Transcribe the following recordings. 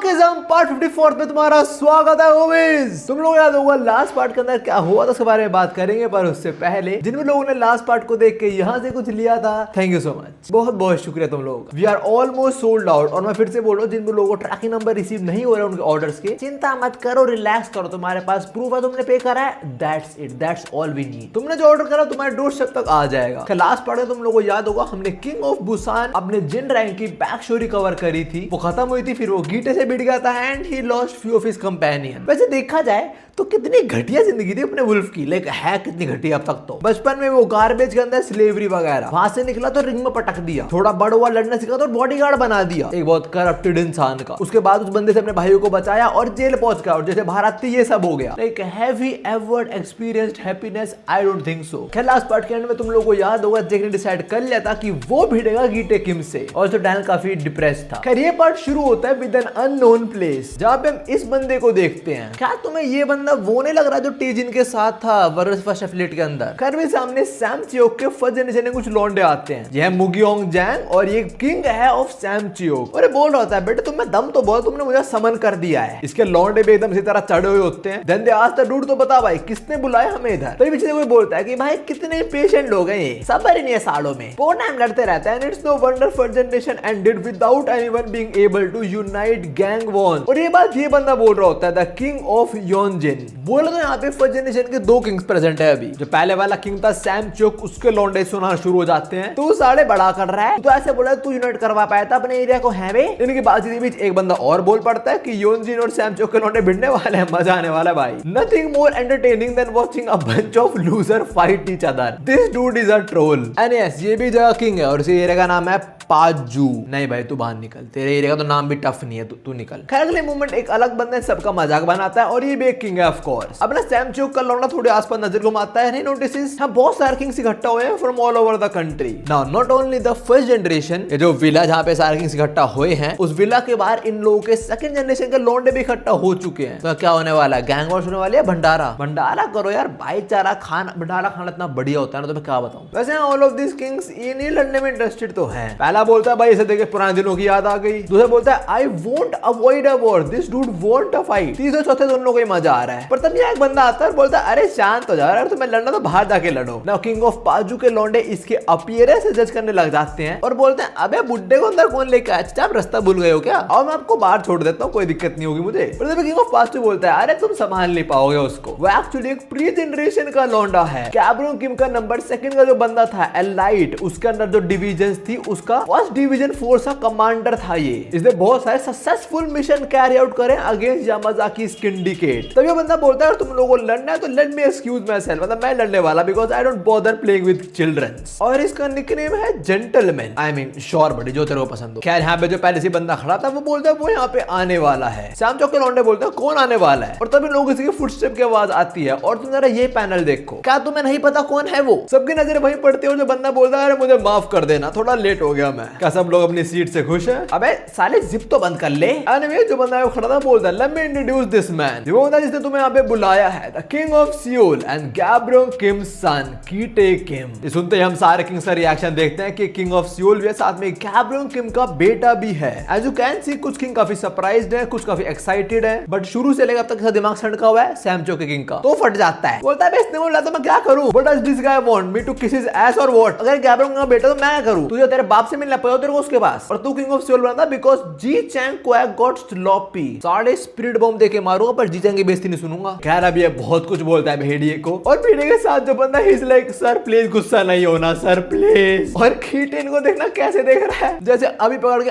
टॉकिज्म part 54 में तुम्हारा स्वागत है मूवीज। तुम लोग याद होगा लास्ट पार्ट के अंदर क्या हुआ था उसके बारे में बात करेंगे, पर उससे पहले जिन भी लोगों ने लास्ट पार्ट को देख के यहाँ से कुछ लिया था, थैंक यू सो मच, बहुत बहुत शुक्रिया तुम लोगों का। We are almost sold out. और मैं फिर से बोल रहा हूँ, जिन भी लोगों को ट्रैकिंग नंबर रिसीव नहीं हो रहे उनके ऑर्डर्स के, चिंता मत करो, रिलैक्स करो, तुम्हारे पास प्रूफ है, तुमने पे करा है, that's it, that's all we need. तुमने जो ऑर्डर करा तुम्हारे डोरस्टेप तक आ जाएगा। लास्ट पार्ट में तुम लोगों को याद होगा हमने किंग ऑफ बुसान अपने जिन रैंक की बैक स्टोरी कवर करी थी, वो खत्म हुई थी, फिर वो गीटे से भिड़ गया था and he lost few of his companion. वैसे देखा जाए तो कितनी घटिया जिंदगी थी अपने वुल्फ की, लाइक है कितनी घटिया अब तक तो। बचपन में वो गार्बेज के अंदर स्लेवरी वगैरह, वहां से निकला तो रिंग में पटक दिया, थोड़ा बड़ा हुआ लड़ना सीखा तो बॉडीगार्ड बना दिया, एक बहुत करप्टेड इंसान का। उसके बाद उस बंदे से अपने भाइयों को बचाया और जेल पहुंच गया, और जैसे भारत थी ये सब हो गया। Like have he ever experienced happiness? I don't think so. खैर लास्ट पार्ट के एंड में तुम लोगों को याद होगा जैक ने डिसाइड कर लिया था कि वो भिड़ेगा गीटे किम से, और तो डैनियल काफी डिप्रेस था। खैर ये पार्ट शुरू होता है विद एन अननोन प्लेस, जहां पे हम इस बंदे को देखते हैं। क्या तुम्हें ये बंदा वो नहीं लग रहा जो टीजिन के साथ था वर्ल्ड फर्स्ट एफिलिएट के अंदर? खैर भी सामने सैम चियोक के फर्स्ट जनरेशन के कुछ लौंडे आते हैं, ये है मुगियोंग जैंग और ये किंग है ऑफ सैम चियोक। और ये बोल रहा होता है, बेटे तुम्हें दम तो बहुत, तुमने मुझे समन कर दिया है। इसके लौंडे भी एकदम इसी तरह चढ़े हुए होते हैं। Then they ask the dude, तो बता भाई किसने बुलाया हमें इधर? तभी पीछे कोई बोलता है कि भाई कितने पेशेंट लोग हैं, ये सबर ही नहीं है सालों में, बहुत टाइम लड़ते रहते हैं। It's no wonder first generation ended without anyone being able to unite gang won. और ये बात ये बंदा बोल रहा होता है, द किंग ऑफ योनजिन। बोला तो यहाँ पे फर्स्ट जनरेशन के दो किंग्स प्रेजेंट है अभी। जो पहले वाला किंग था सैम चियोक, उसके लौंडे सुना शुरू हो जाते हैं, तो साढ़े बड़ा कर रहा है, तो ऐसे बोला तू यूनाइट करवा पाया था अपने एरिया को, है वे? इनकी बातचीत के बीच एक बंदा और बोल पड़ता है कि योनजिन और सैम चियोक के लौंडे भिड़ने वाले हैं, मजा आने वाला है भाई। Nothing more entertaining than watching a bunch of loser fight each other. This dude is a troll. And yes, ये भी जगह किंग है और इस एरिया का नाम है पाजू। नहीं भाई तू बाहर निकल, तेरे एरिया का तो नाम भी टफ नहीं है, तू निकल। खैर अगले मोमेंट एक अलग बंदा सबका मजाक बनाता है, और ये भी एक किंग है ऑफ कोर्स। अपना सैम चियोक का लौंडा थोड़े आसपास नजर घुमाता है, नहीं नोटिस हम बहुत सारे किंग्स इकट्ठा हुए हैं from all over the country. Now not only the first generation, ये जो विला जहां पे सारे किंग्स इकट्ठा हुए हैं, उस विला के बाहर इन लोगों के सेकंड जनरेशन के लौंडे भी इकट्ठा हो चुके हैं। तो क्या होने वाला है? गैंग वॉर होने वाली है, भंडारा। भंडारा करो यार, भाईचारा खाना, भंडारा खाना इतना बढ़िया होता है ना, तो मैं क्या बताऊं। वैसे ऑल ऑफ दिस किंग्स ये लड़ने में इंटरेस्टेड तो है। पहला बोलता है भाई इसे देख पुराने दिनों की याद आ गई। दूसरा बोलता है I won't avoid a war, this dude want a fight. तीसरे चौथे दोनों को ही मजा आ रहा है। पर तब ये एक बंदा आता है और बोलता है अरे शांत हो जाओ यार, तुम्हें लड़ना तो बाहर जाके लड़ो। नाउ किंग ऑफ पाजू के लौंडे इसके अपीयरेंस से जज करने लग जाते हैं और बोलते हैं अबे बुड्ढे को अंदर कौन लेके आया, आप रास्ता भूल गए हो क्या? और मैं आपको बाहर छोड़ देता हूँ, कोई दिक्कत नहीं होगी मुझे। पर तब किंग ऑफ पाजू बोलता है अरे तुम संभाल नहीं पाओगे उसको, वो एक्चुअली एक प्री जनरेशन का लौंडा है। कैब्रो किम का नंबर सेकंड का जो बंदा था एलाइट, उसके अंदर जो डिविजन थी उसका फर्स्ट डिवीजन फोर्स का कमांडर था ये। इसने बहुत सारे सक्सेसफुल मिशन कैरी आउट करे अगेंस्ट यामाजाकी सिंडिकेट। तब ये बंदा बोलता है तुम लोगों को लड़ना है तो let me excuse myself, मतलब मैं लड़ने वाला, because I don't bother playing with childrens. और इसका निकनेम है जेंटलमैन, आई मीन श्योर बड़ी, जो तेरे को पसंद हो। खैर यहाँ पे जो पहले से बंदा खड़ा था वो बोलता है वो यहाँ पे आने वाला है। सैम चियोक के लौंडे बोलते हैं कौन आने वाला है, और तभी लोग इसकी फुटस्टेप की आवाज आती है। और तुम जरा ये पैनल देखो, क्या तुम्हें नहीं पता कौन है वो? सबकी नजर वहीं पड़ती है, जो बंदा बोलता है अरे मुझे माफ कर देना, थोड़ा लेट हो गया मैं। क्या सब लोग अपनी सीट से खुश है? अबे साले जिप तो बंद कर ले। एनीवे जो बंदा खड़ा था बोलता है let me introduce this man, वो बंदा जिसने तुम्हें यहाँ पे बुलाया है, the king of Seoul and Gabro Kim's son Kite Kim. ये सुनते ही हम सारे किंग्स का रिएक्शन देखते हैं कि किंग ऑफ सियोल भी है, साथ में गैब्रो किम का बेटा भी है। एज यू कैन सी कुछ किंग काफी सरप्राइज्ड है, कुछ काफी एक्साइटेड है, बट शुरू से लेकर अब तक दिमाग सड़का हुआ है सैम चियोक के किंग का, तो फट जाता है। बोलता है इसने बोला तो मैं क्या करूं, what does this guy want me to kiss his ass और व्हाट? अगर गैब्रो का बेटा तो मैं क्या करूं, तुझे तेरे बाप से मिलना पड़ा तेरे को उसके पास, और तू किंग ऑफ सियोल बना बिकॉज़ जी चैंग क्वैक गॉट स्लॉपी। साढ़े स्पिरिट बॉम्ब देके मारूंगा पर जी चैंग की बेइज्जती नहीं सुनूंगा। खैर अब ये बहुत कुछ बोलता है भेड़िए को, और भेड़िए के साथ जो बंदा इज लाइक सर प्लीज गुस्सा नहीं होना सर प्लीज। और खीटे इनको देखना कैसे देख रहा है, जैसे अभी पकड़ के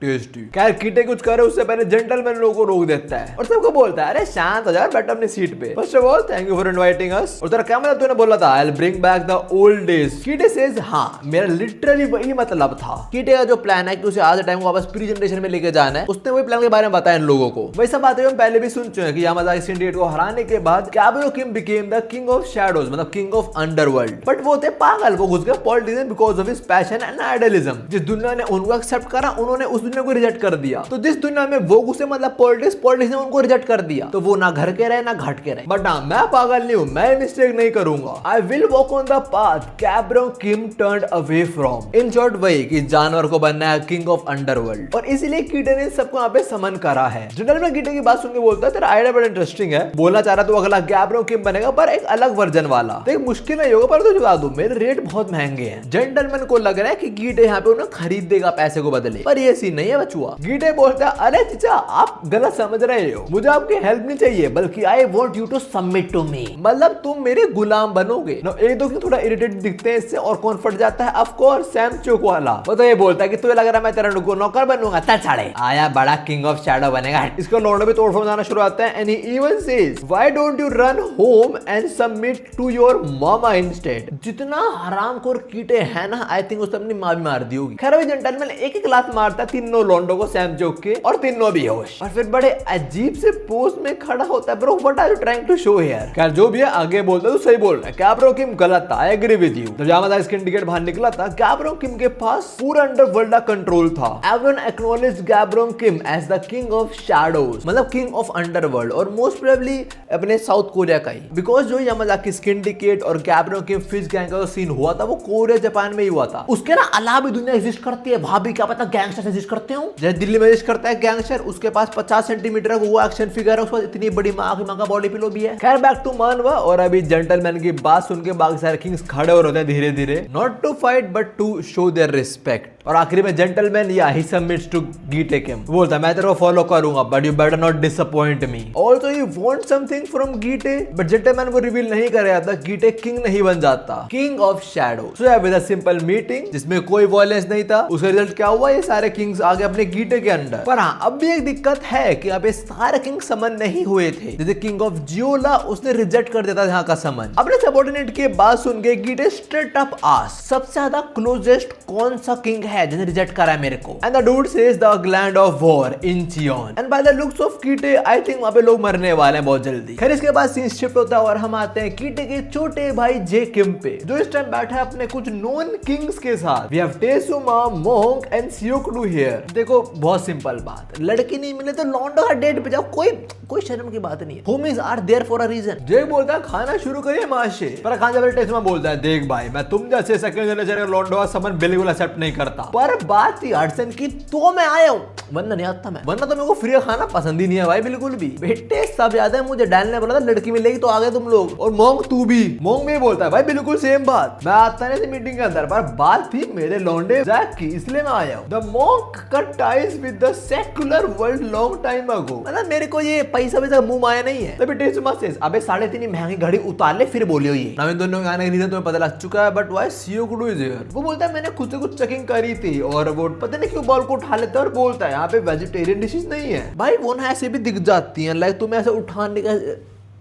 टेस्टी। खैर कीटे कुछ करे उससे पहले जेंटलमैन लोगों को रोक देता है और सबको बोलता है अरे शांत हो जाओ, बैठ अपनी सीट पे। First of all thank you for inviting us. और तेरा क्या मतलब तूने बोला था I will bring back the old days? Kite says हाँ मेरा लिटरली वही मतलब था। कीटे का जो प्लान है कि उसे आज टाइम को वापस प्री जनरेशन में लेके जाना है, उसने वही प्लान के बारे में बताया इन लोगों को। वही सब बातें हम पहले भी सुन चुके हैं कि यामाजाकी सिंडिकेट को हराने के बाद gabbro Kim became the king of shadows, मतलब किंग ऑफ अंडरवर्ल्ड। बट वो थे पागल, वो घुस गए politician because of his passion and idealism. जिस दुनिया ने उनको एक्सेप्ट करा उन्होंने उस ने उनको रिजेक्ट कर दिया। तो जिस दुनिया में वो घुसे मतलब पॉलिटिक्स ने उनको रिजेक्ट कर दिया, तो वो ना घर के रहे ना घाट के रहे। बट मैं पागल नहीं हूँ, मैं मिस्टेक नहीं करूंगा। I will walk on the path Cabro Kim turned away from. In short वही कि जानवर को बनना है किंग ऑफ अंडरवर्ल्ड, और इसीलिए कीटे ने सबको यहाँ पे समन करा है। जनरल में कीटे की बात सुन के बोलता है तेरा आइडिया बड़ा इंटरेस्टिंग है, बोलना चाह रहा तो अगला कैब्रो किम बनेगा पर एक अलग वर्जन वाला। देख मुश्किल नहीं होगा पर तो बता दूं मेरे रेट बहुत महंगे हैं। जेंटलमैन को लग रहा है कि गीटे यहाँ पे उन्हें खरीद देगा पैसे को बदले, पर ये सीन नहीं है बचुआ। गीटे बोलता है अरे चीचा आप गलत समझ रहे हो, मुझे आपकी हेल्प नहीं चाहिए बल्कि I want you to submit to me, मतलब तुम मेरे गुलाम बनोगे। एक दो थोड़ा इरिटेट दिखते हैं इससे और कौन फट जाता है, ऑफ कोर्स सैम चोक वाला। वो तो ये बोलता है कि तुझे लग रहा है मैं तेरा नौकर बनूंगा, चल साले आया बड़ा किंग ऑफ शैडो बनेगा। इसको लौंडे भी तोड़फोड़ जाना शुरू होता है and he even says why don't you run home and submit to your mama instead. जितना हरामखोर कीटे हैं ना, आई थिंक उसने अपनी मां भी मार दी होगी। खैर जेंटलमैन एक एक लात मारता है तीनों लौंडों को सैम चोक के, और तीनों बेहोश, और फिर बड़े अजीब से पोज में खड़ा होता है। Bro what are you trying to show here. खैर जो भी है आगे बोलता है तो सही बोल रहा है, कैब्रो किम गलत था, आई एग्री विद यू। जब जामा इसके इंडिकेट बाहर निकला था, कैब्रो किम के पास पूरा अंडरवर्ल्ड का कंट्रोल था। Everyone acknowledged Cabro Kim as the king of shadows, मतलब किंग ऑफ अंडरवर्ल्ड, और मोस्ट प्रोबेबली अपने साउथ कोरिया का ही, बिकॉज जो यामाजाकी सिंडिकेट और कैब्रो किम फिश गैंग का जो सीन हुआ था वो कोरिया जापान में ही हुआ था। उसके ना अलावा भी दुनिया एग्जिस्ट करती है, भाभी क्या पता गैंगस्टर एग्जिस्ट करते हो। जैसे दिल्ली में एग्जिस्ट करता है गैंगस्टर, उसके पास 50 सेंटीमीटर का वो एक्शन फिगर है, उसके पास इतनी बड़ी माँ का बॉडी पिलो भी है। खैर बैक टू मानवा, और अभी जेंटलमैन की बात सुन के बाकी सारे किंग्स खड़े हो रहे हैं धीरे धीरे, not to fight but to show their respect. और आखिरी में जेंटलमैन या ही सबमिट्स टू गीटे किम, बोलता है मैं तेरे को फॉलो करूंगा but you better not disappoint me. Also you want something from Gite, but gentleman वो रिवील नहीं कर रहा था गीटे किंग नहीं बन जाता, king of shadow. So with a simple meeting जिसमें कोई वॉयलेंस नहीं था, उसका रिजल्ट क्या हुआ, ये सारे किंग्स आ गए अपने गीटे के अंडर। पर हाँ अब भी एक दिक्कत है कि अब ये सारे किंग समन नहीं हुए थे। जैसे किंग ऑफ जियोला उसने रिजेक्ट कर दिया था यहाँ का समन। अपने सबऑर्डिनेट की बात सुन के गीटे स्ट्रेट अप आस्क सबसे ज्यादा क्लोजेस्ट कौन सा किंग है जिन्हें रिजेक्ट करा है मेरे को। And the dude says the gland of war Incheon, and by the looks of Kitae I think वहां पे लोग मरने वाले हैं बहुत जल्दी। खैर इसके बाद सीन शिफ्ट होता है और हम आते हैं कीटे के छोटे भाई जे किम पे, जो इस टाइम बैठा है अपने कुछ नॉन किंग्स के साथ। We have Tesuma, Mong and Seokdu here. देखो बहुत सिंपल बात, लड़की नहीं मिले तो लौंडो का डेट पे जाओ, कोई शर्म की बात नहीं है। Homies are there for a reason. Jay बोलता है खाना शुरू करिए माशे, पर खान जब टेसुमा बोलता है देख भाई मैं तुम जैसे सेकंड जनरेशन लौंडो का समन बिल्कुल एक्सेप्ट नहीं करता, पर बात थी हडसन की तो मैं आया हूँ, वरना नहीं आता मैं, वरना तो मेरे को फ्री का खाना पसंद ही नहीं है भाई बिल्कुल भी। बेटे सब याद है मुझे डैन ने बोला था लड़की मिलेगी तो आ गए तुम लोग, और मोंग तू भी। मोंग भी बोलता है भाई बिल्कुल सेम बात, मैं आता नहीं थी मीटिंग के अंदर, पर बात थी मेरे लौंडे जैक की इसलिए मैं आया हूँ। The Mong cut ties with the secular world long time ago, मतलब मेरे को ये पैसा वैसा मुंह आया नहीं है। तभी टेसुमा सेज अबे 3.5 महंगी घड़ी उतार ले फिर बोलियो ये ना। इन दोनों के आने का रीजन तुम्हें पता लग चुका है, बट व्हाई सियोकडू इज हियर। वो बोलता है मैंने खुद से कुछ चेकिंग करी थी और वो पता नहीं क्यों बॉल को उठा लेता है और बोलता है यहाँ पे वेजिटेरियन डिशेस नहीं है। भाई वो ना ऐसे भी दिख जाती हैं, लाइक तुम्हें ऐसे उठाने का,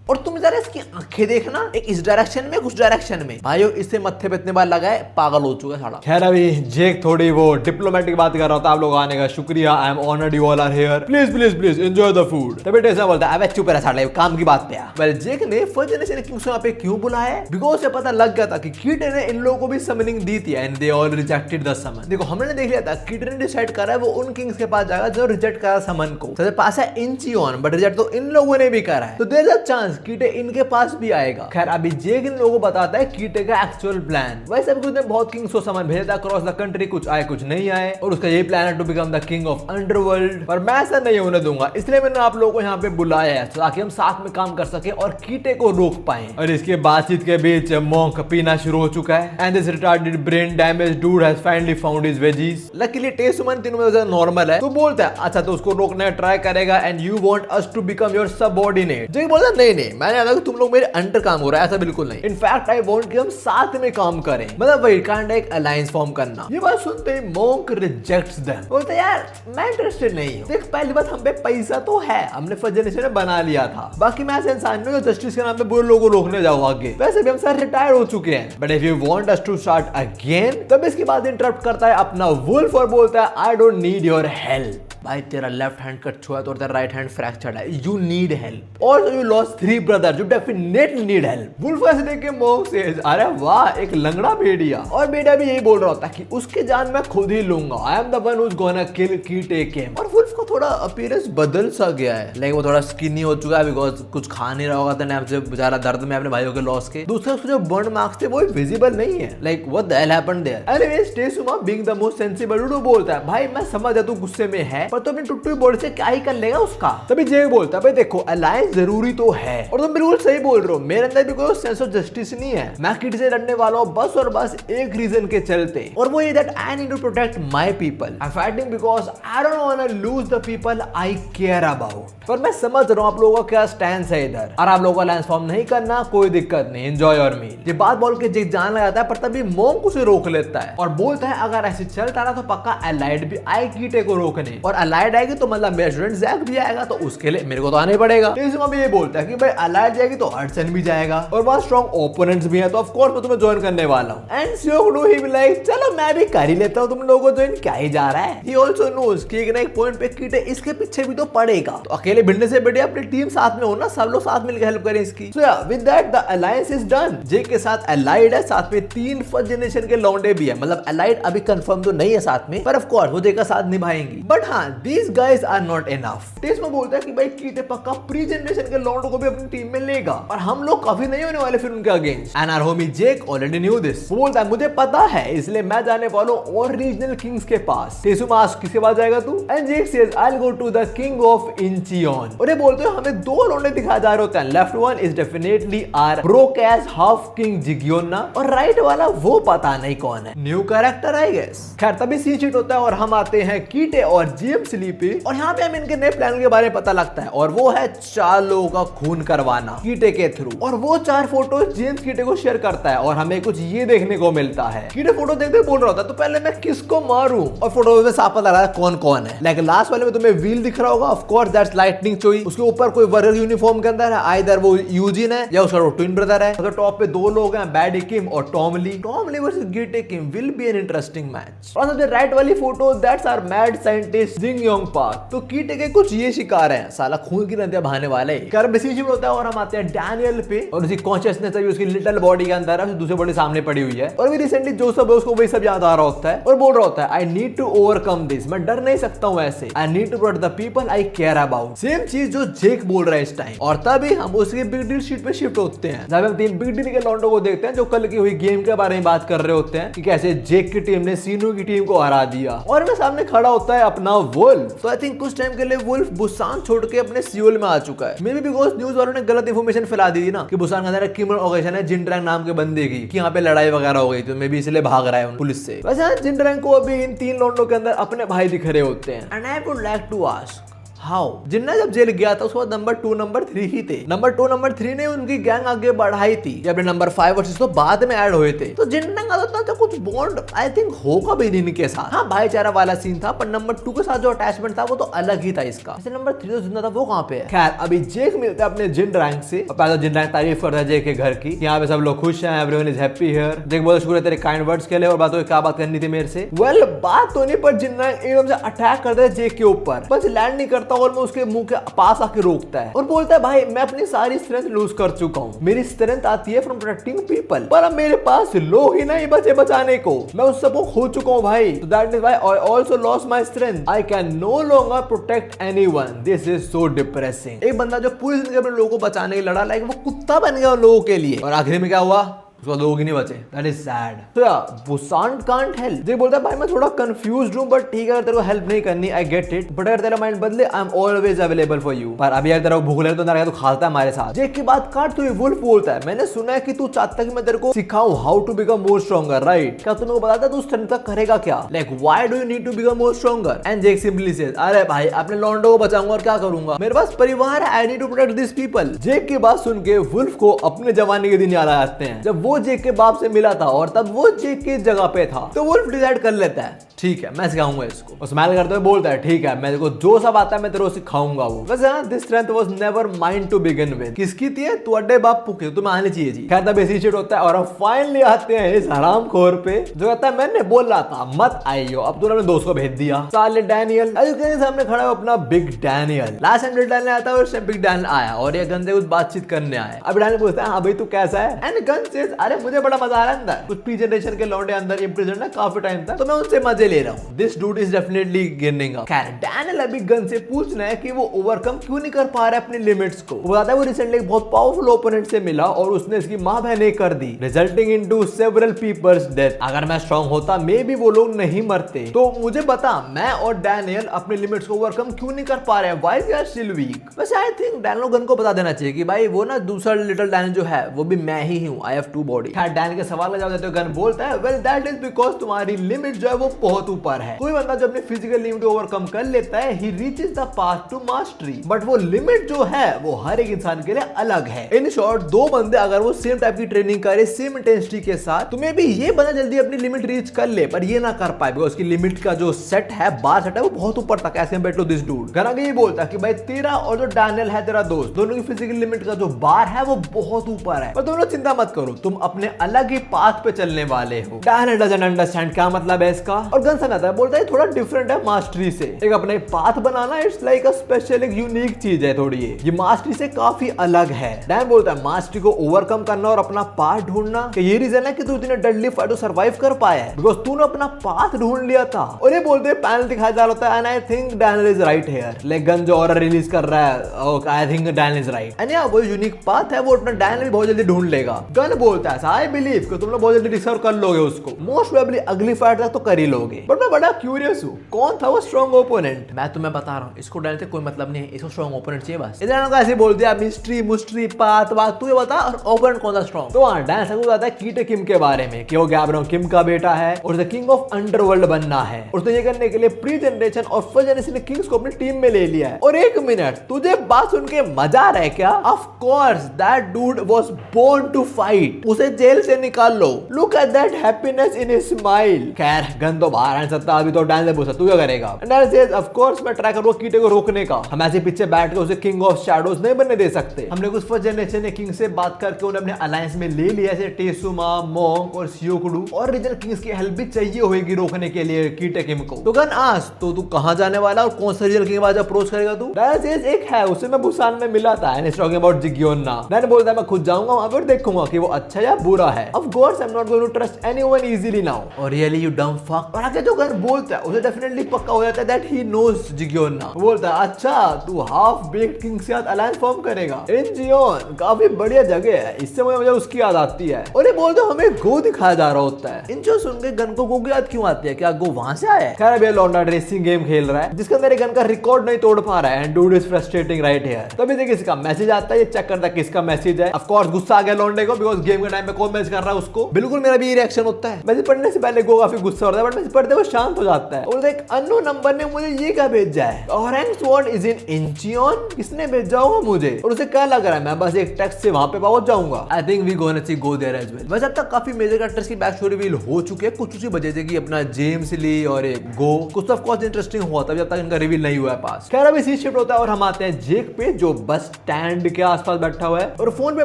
और तुम जरा इसकी आंखें देखना, एक इस डायरेक्शन में उस डायरेक्शन में। भाइयों इससे मत्थे पे इतने बार लगाए पागल हो चुका है साला। खैर अभी जेक थोड़ी वो डिप्लोमेटिक बात कर रहा था, आप लोग आने का शुक्रिया, I am honoured you all are here, please please please enjoy the food. तभी टेसा बोलता है अबे चुप रह साले, काम की बात पे आ। वेल जेक ने फर्स्ट जनरेशन किंग्स को यहाँ पे क्यों बुलाया है, बिकॉज से पता लग गया था कि कीटे ने इन लोगों को भी समनिंग दी थी and they all rejected the summon. देखो हमने देख लिया था कीटे ने डिसाइड करा है वो उन किंग्स के पास जाएगा जो रिजेक्ट करा समन को। तो पास है इंचियोन, बट रिजेक्ट तो इन लोगों ने भी करा है, तो there is a chance Kite इनके पास भी आएगा। खैर अभी जेक इन लोगों को बताता है कीटे का एक्चुअल प्लान। वैसे अभी उसने बहुत किंग्स को समन भेजा था क्रॉस द कंट्री, कुछ आए कुछ नहीं आए, और उसका यही प्लान है to become the king of underworld. पर मैं ऐसा नहीं होने दूंगा, इसलिए मैंने आप लोगों को यहाँ पे बुलाया है ताकि हम साथ में काम कर सके और कीटे को रोक पाए। और इसके बातचीत के बीच मोंक पीना शुरू हो चुका है and this retarded brain damage dude has finally found his veggies. Luckily Tesuman तीनों में नॉर्मल है, तो बोलता है अच्छा तो उसको रोकने ट्राई करेगा and you want us to become your subordinate. Jake बोलता है नहीं मैंने याद तुम लोग मेरे अंडर काम हो रहा है, ऐसा बिल्कुल नहीं। इनफैक्ट आई वांट कि हम साथ में काम करें, मतलब वही काइंड एक अलायंस फॉर्म करना। ये बात सुनते ही मोंक रिजेक्ट्स देम, बोलते यार मैं इंटरेस्टेड नहीं हूं। देख पहली बात हम पे पैसा तो है, हमने फर्स्ट जनरेशन में बना लिया था, बाकी मैं ऐसे इंसान नहीं हूं जो जस्टिस के नाम पे बुरे लोगों को रोकने जाऊं आगे। वैसे भी हम सारे रिटायर हो चुके हैं, but if you want us to start again, तब इसकी बात इंटरप्ट करता है अपना वुल्फ और बोलता है I don't need your help. भाई तेरा लेफ्ट हैंड कट छुआ है तो तेरा राइट हैंड फ्रैक्चर्ड है, यू नीड हेल्प। और you lost 3 brother, you definitely need help. Wolf ऐसे देख के मोंक सेज, अरे वाह एक लंगड़ा भेड़िया। और भेड़िया भी यही बोल रहा होता कि उसकी जान मैं खुद ही लूंगा, I am the one who is gonna kill Kitae. और वुल्फ को थोड़ा अपीयरेंस बदल सा गया है, लाइक वो थोड़ा स्किनी हो चुका है बिकॉज कुछ खा नहीं रहा होगा टाइम से, बेचारा दर्द में अपने भाइयों के लॉस के। दूसरा उसके जो बर्न मार्क्स थे वो विजिबल नहीं है, like what the hell happened there. Anyways Tesuma being the most sensible dude बोलता है, भाई मैं समझ तू गुस्से में है पर तू अपनी टुट्टी बॉडी से क्या ही कर लेगा उसका। तभी जेक बोलता है, भाई देखो अलायंस जरूरी तो है और तुम बिल्कुल सही बोल रहे हो, मेरे अंदर भी कोई सेंस ऑफ जस्टिस नहीं है, मैं किड से लड़ने वाला हूं बस और बस एक रीजन के चलते, और वो ये that I need to protect my people, I am fighting because I don't want to lose the people I care about. पर मैं समझ रहा हूं आप लोगों का क्या स्टैंड है इधर, और आप लोगों को अलायंस फॉर्म नहीं करना कोई दिक्कत नहीं, एंजॉय योर मील। ये बात बोल के जेक जान लगाता है पर तभी मोंक उसे रोक लेता है और बोलता है अगर ऐसे चलता रहा तो पक्का अलाइड भी आए कीटे को रोकने, और अलाइड आएगी तो मतलब मेरा स्टूडेंट जैक भी आएगा तो उसके लिए मेरे को तो आने पड़ेगा। टेसुमा भी ये बोलता है कि भाई अलाइड जाएगी तो हडसन भी जाएगा और वहां स्ट्रॉन्ग ओपोनेंट्स भी हैं तो ऑफ कोर्स मैं तुम्हें ज्वाइन करने वाला हूं। एंड सियोकडो ही भी लाइक चलो मैं भी कर ही लेता हूं तुम लोगों को ज्वाइन, क्या ही जा रहा है। ही आल्सो नोस कि एक ना एक पॉइंट पे कीटे इसके पीछे भी तो पड़ेगा, तो अकेले भिड़ने से बढ़िया अपनी टीम साथ में हो ना, सब लोग साथ मिलकर हेल्प करें इसकी। So yeah with that the alliance is done. Jake के साथ अलाइड है, साथ में 3 फर्स्ट जनरेशन के लौंडे भी है, मतलब अलाइड अभी कंफर्म तो नहीं है साथ में पर ऑफ कोर्स वो जेक का साथ निभाएंगी। बट हां these guys are not enough. Tesuma बोलता है कि भाई कीटे पक्का प्री जनरेशन के लौंडों को भी अपनी टीम में लेगा और हम लोग काफी नहीं होने वाले फिर उनके against. And our homie Jake already knew this. वो बोलता है मुझे पता है इसलिए मैं जाने वाला हूं और रीजनल किंग्स के पास। टेसुमा आस्क किसके पास जाएगा तू? And Jake says I will go to the king of Incheon. और ये बोलते हैं हमें 2 लौंडे दिखाए जा रहे होते हैं, left one is definitely our broke ass half king Jigiona और राइट वाला वो पता नहीं कौन है, न्यू कैरेक्टर आई गेस। खैर तभी सीन शीट होता है और हम आते हैं कीटे और जीएम स्लीपी, और यहाँ पे हम इनके नए प्लान के बारे में पता लगता है और वो है 4 लोगों का खून करवाना कीटे के थ्रू। और वो 4 फोटो जेम्स कीटे को शेयर करता है और हमें कुछ ये देखने को मिलता है। कीटे फोटो देखते बोल रहा होता है तो पहले मैं किसको मारूं, और फोटो में साफ पता लगा है कौन कौन है। लाइक लास्ट वाले में तुम्हें व्हील दिख रहा होगा, ऑफ कोर्स दैट्स लाइटनिंग चोई, उसके ऊपर कोई वर्कर यूनिफॉर्म के अंदर है, आइदर वो यूजिन है या उसका ट्विन ब्रदर है। तो टॉप पे 2 लोग हैं, बैडी किम और Tom Lee versus Kitae Kim will be an interesting match. और सबसे राइट वाली photo that's our mad scientist Jing Yong Park. तो कीटे के कुछ ये शिकार हैं, साला खून की नदियां बहाने वाले। कर डिसीजन होता है और हम आते हैं डैनियल पे, और उसकी कॉन्शियसनेस अभी उसकी लिटिल बॉडी के अंदर है, दूसरी बॉडी सामने पड़ी हुई है। और भी रिसेंटली जो सब है उसको वही सब याद आ रहा होता है और बोल रहा होता है I need to overcome this, मैं डर नहीं सकता हूं ऐसे, I need to protect the people I care about. Same चीज जो जेक बोल रहा है इस टाइम। और तभी हम उसके बिग डील शीट पे शिफ्ट होते हैं जब हम 3 बिग डील के लॉन्डो को देखते हैं जो कल की हुई गेम के बारे में बात कर रहे होते हैं कि कैसे जेक की टीम ने सीनू की टीम को हरा दिया, और इनके सामने खड़ा होता है अपना वुल्फ। तो आई थिंक कुछ टाइम के लिए वुल्फ बुसान छोड़ के अपने सियोल में आ चुका है, मे बी बिकॉज़ न्यूज़ वालों ने गलत इंफॉर्मेशन फैला दी थी ना कि बुसान के अंदर एक क्रिमिनल ऑर्गेनाइजेशन है जिनड्रैंग नाम के बंदे की, कि यहाँ पे लड़ाई वगैरह हो गई तो मे बी इसलिए भाग रहा है पुलिस से। वैसे जिनड्रैंग को अभी इन 3 लॉन्डो के अंदर अपने भाई दिख रहे होते हैं। And I would like to ask how जिन्ना जब जेल गया था उसके बाद नंबर 2 नंबर 3 ही थे। नंबर 2 नंबर 3 ने उनकी गैंग आगे बढ़ाई थी, जब नंबर 5 और 6 तो बाद में ऐड हुए थे। तो जिन्ना का तो कुछ बॉन्ड आई थिंक होगा भी इनके साथ। हाँ भाईचारा वाला सीन था, पर नंबर 2 के साथ जो अटैचमेंट था वो तो अलग ही था इसका। नंबर 3 जो जिंदा था वो कहाँ पे है? खैर अभी जेक मिलता है अपने जिन रैंक से, और पहले जिन रैंक तारीफ करता है जेक के घर की, यहाँ पे सब लोग खुश हैं, एवरीवन इज हैप्पी हियर। जेक बोलता शुक्र है तेरे काइंड वर्ड्स के लिए, और बात क्या बात करनी थी मेरे से। वेल बात तो नहीं, पर जिन रैंक एकदम से अटैक करता है जेक के ऊपर, बस लैंड नहीं करता और मैं उसके मुंह पास आके रोकता है और बोलता है भाई मैं अपनी सारी स्ट्रेंथ लूज कर चुका हूँ, मेरी स्ट्रेंथ आती है फ्रॉम प्रोटेक्टिंग पीपल, पर अब मेरे पास लोग ही नहीं बचे बचाने को, मैं उस सबको खो चुका हूँ भाई। So that is why I also lost my strength. I can no longer protect anyone. This is so depressing. एक बंदा जो पूरी जिंदगी अपने लोगों को बचाने के लिए लड़ा, लाइक वो कुत्ता बन गया उन लोगों के लिए, और आखिर में क्या हुआ? उसको लोग ही नहीं बचे। That is sad. So yeah, Busan can't help. जे बोलता है भाई मैं थोड़ा confused हूँ, but ठीक है अगर तेरे को हेल्प नहीं करनी, I get it. But अगर तेरा माइंड बदले, I am always available for you. पर अभी अगर तेरा भूख लगे तो ना तो खाता है हमारे साथ। जेक की बात काट तो ये वुल्फ बोलता है मैंने सुना है कि तू चाहता है कि मैं तेरे को सिखाऊं how to become more stronger, right? क्या तूने को बताता तू स्ट्रेंथ तक करेगा क्या? Like why do you need to become more stronger? And Jake simply says, अरे भाई अपने लॉन्डो को बचाऊंगा और क्या करूंगा? मेरे पास परिवार है, I need to protect these people. जेक की बात सुन के वुल्फ को अपने जवानी के दिन याद आ जाते हैं जब वो जेक के बाप से मिला था और तब वो जेक की जगह पे था। तो वुल्फ डिसाइड कर लेता है ठीक है मैं सिखाऊंगा इसको। और स्माइल करते हुए बोलता है ठीक है मैं देखो जो सब आता है मैं तेरे को सिखाऊंगा वो। वैसे हाँ this strength was never mine to begin with. किसकी थी? तुअड्डे बापू की। तुम्हें आनी चाहिए जी। खैर तब ऐसी शिट होता है और अब फाइनली आते हैं इस हरामखोर पे जो कहता है मैंने बोला था मत आइयो। अब तूने अपने दोस्त को भेज दिया। साले डैनियल सामने खड़ा है अपना big Daniel. Last time Daniel आता है और बिग डैनियल आया और ये गंदे कुछ बातचीत करने आया। अब डैनियल पूछता है हाँ भाई तू कैसा है? एंड गन सेज अरे मुझे बड़ा मजा आ रहा है अंदर। कुछ पी जनरेशन के लौंडे अंदर इम्प्रिजन है काफी टाइम तक तो मैं उनसे मजे ले रहा हूँ। This dude is definitely ginning up. खैर डैनियल अभी गन से पूछना है कि वो ओवरकम क्यों नहीं कर पा रहा है अपनी लिमिट्स को। वो बताता है वो रिसेंटली एक बहुत पावरफुल ओपोनेंट से मिला और उसने इसकी मां बहने कर दी resulting into several peoples death. अगर मैं स्ट्रांग होता मे बी वो लोग नहीं मरते। तो मुझे बता मैं और डैनियल अपने लिमिट्स को ओवरकम क्यों नहीं कर पा रहे हैं? Why we are still weak? वैसे आई थिंक डैनियल गन को बता देना चाहिए कि भाई वो ना दूसरा लिटिल डैनियल जो है वो भी मैं ही हूं। I have to body. खैर डैनियल के सवाल का जवाब देते हुए गन बोलता है वेल दैट इज बिकॉज तुम्हारी लिमिट जो है वो बहुत ऊपर है। कोई बंदा जो अपनी फिजिकल लिमिट ओवरकम कर लेता है he reaches the path to mastery. But वो लिमिट जो है वो हर एक इंसान के लिए अलग है। इन शॉर्ट दो बंदे अगर वो सेम टाइप की ट्रेनिंग करे सेम इंटेंसिटी के साथ तुम्हें भी ये बंदा जल्दी अपनी लिमिट रीच कर ले पर ये ना कर पाए बिकॉज उसकी लिमिट का जो सेट है बार सेट है वो बहुत ऊपर तक as compare to this dude. घना ये बोलता है कि भाई तेरा और जो डैनियल है तेरा दोस्त दोनों की फिजिकल लिमिट का जो बार है वो बहुत ऊपर है पर दोनों चिंता मत करो तुम अपने अलग ही पाथ पे चलने वाले हो। डैनियल डजंट अंडरस्टैंड क्या मतलब है इसका और गन समझता है बोलता है थोड़ा डिफरेंट है मास्टरी से। एक अपने path banana it's like a special एक यूनिक चीज है थोड़ी ये मास्टरी से काफी अलग है। डैन बोलता है मास्टरी को ओवरकम करना और अपना पाथ ढूंढना कि ये रीजन है कि तू इतने डेडली फाइट को सर्वाइव कर पाया है बिकॉज़ तूने अपना पाथ ढूंढ लिया था। और ये बोलते हैं पैनल दिखाया जा रहा है and I think Daniel is right here. Like gun जो ऑर्डर रिलीज कर रहा है I think Daniel is right and या वो यूनिक पाथ है वो अपना डैनियल बहुत जल्दी ढूंढ लेगा। गन बोलता है आई बिलीव कि तुम लोग बहुत जल्दी डिस्कवर कर लोगे उसको। मोस्ट प्रोबेबली अगली फाइट तक तो कर ही लोगे। बट मैं बड़ा क्यूरियस हूं कौन था वो स्ट्रॉन्ग ओपोनेंट। मैं तुम्हें बता रहा हूं इसको डैनियल से कोई मतलब नहीं है इसको स्ट्रॉन्ग ओपोनेंट चाहिए बस। इधर को ऐसे बोल दिया मिस्ट्री मुस्ट्री पाथ बात तू ये बता और ओपोनेंट कौन सा स्ट्रॉन्ग। तो हां डैनियल से बताता है कीटे किम के बारे में कि वो गैब्रो किम का बेटा है और द किंग ऑफ अंडरवर्ल्ड बनना है। उसने ये करने के लिए प्री जनरेशन और फर्स्ट जनरेशन किंग्स को अपनी टीम में ले लिया है। और एक मिनट तुझे बात सुन के मजा आ रहा है क्या? Of course that dude was born to fight. उसे जेल से निकाल लो। Look at that happiness in his smile. खैर गन तो बाहर आ सकता अभी तो डैनियल से पूछा तू क्या करेगा। डैनियल सेज ऑफ कोर्स मैं ट्राई करूंगा कीटे को रोकने का। हम ऐसे पीछे बैठ के उसे किंग ऑफ शैडोज नहीं बनने दे सकते। हमने कुछ फर्स्ट जनरेशन के किंग से बात करके उन्हें अपने अलायंस में ले लिया जैसे टेसुमा मोंग और शियोकुडू और रीजनल किंग्स की हेल्प भी चाहिए होगी रोकने के लिए कीटे किम को। तो गन आस तो तू कहां जाने वाला और कौन सा रीजनल किंग के बाद अप्रोच करेगा तू? डैनियल सेज एक है उसे मैं बुसान में मिला था and is talking about Jigyona. Daniel बोलता है मैं खुद जाऊंगा वहां पर देखूंगा कि वो अच्छा या बुरा है। Of course I am not going to trust anyone easily now. और रियली यू डम फक। और आगे जो गन बोलता है उसे डेफिनेटली पक्का हो जाता है दैट ही नोज जिग्योना। बोलता है अच्छा तू हाफ बेक्ड किंग से साथ अलायंस फॉर्म करेगा। इंजियोन काफी बढ़िया जगह है इससे मुझे उसकी याद आती है। और ये बोलते हमें गो दिखाया जा रहा होता है। इंजो सुन के गन को गो की याद क्यों आती है? क्या गो वहां से आया है? खैर अभी लौंडा रेसिंग गेम खेल रहा है जिसके अंदर गन का रिकॉर्ड नहीं तोड़ पा रहा है and dude is frustrating right here. तभी से किसी का मैसेज आता है ये चेक करता है किसका मैसेज है। ऑफ कोर्स गुस्सा आ गया लौंडे को बिकॉज़ गेम के टाइम पे कौन मैसेज कर रहा है उसको। बिल्कुल मेरा भी ये रिएक्शन होता है। मैसेज पढ़ने से पहले गो काफी गुस्सा होता है बट मैसेज पढ़ते वो शांत हो जाता है। और एक अननोन नंबर ने मुझे ये क्या भेजा है ऑरेंज स्वॉर्ड इज इन इंचियन। किसने भेजा होगा मुझे और उसे क्या लग रहा है मैं बस एक टेक्स्ट से वहां पे पहुंच जाऊंगा। I think we gonna see go there as well. वैसे अब तक काफी मेजर कैरेक्टर्स की बैक स्टोरी रिवील हो चुके हैं कुछ उसी वजह से कि अपना जेम्स ली और एक गो कुछ ऑफ कोर्स इंटरेस्टिंग हुआ था जब तक इनका रिवील नहीं हुआ है पास। खैर अभी सी शिफ्ट होता है और हम आते हैं जेक पे जो बस स्टैंड के आसपास बैठा हुआ है और फोन पे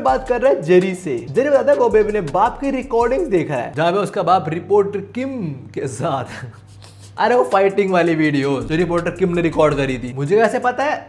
बात कर रहा है जेरी से। जेरी बताता है वो अपने बाप की रिकॉर्डिंग्स देख रहा है जहां पे उसका बाप रिपोर्टर किम के साथ अरे वो फाइटिंग वाली वीडियो जो रिपोर्टर किम ने रिकॉर्ड करी थी। मुझे कैसे पता है?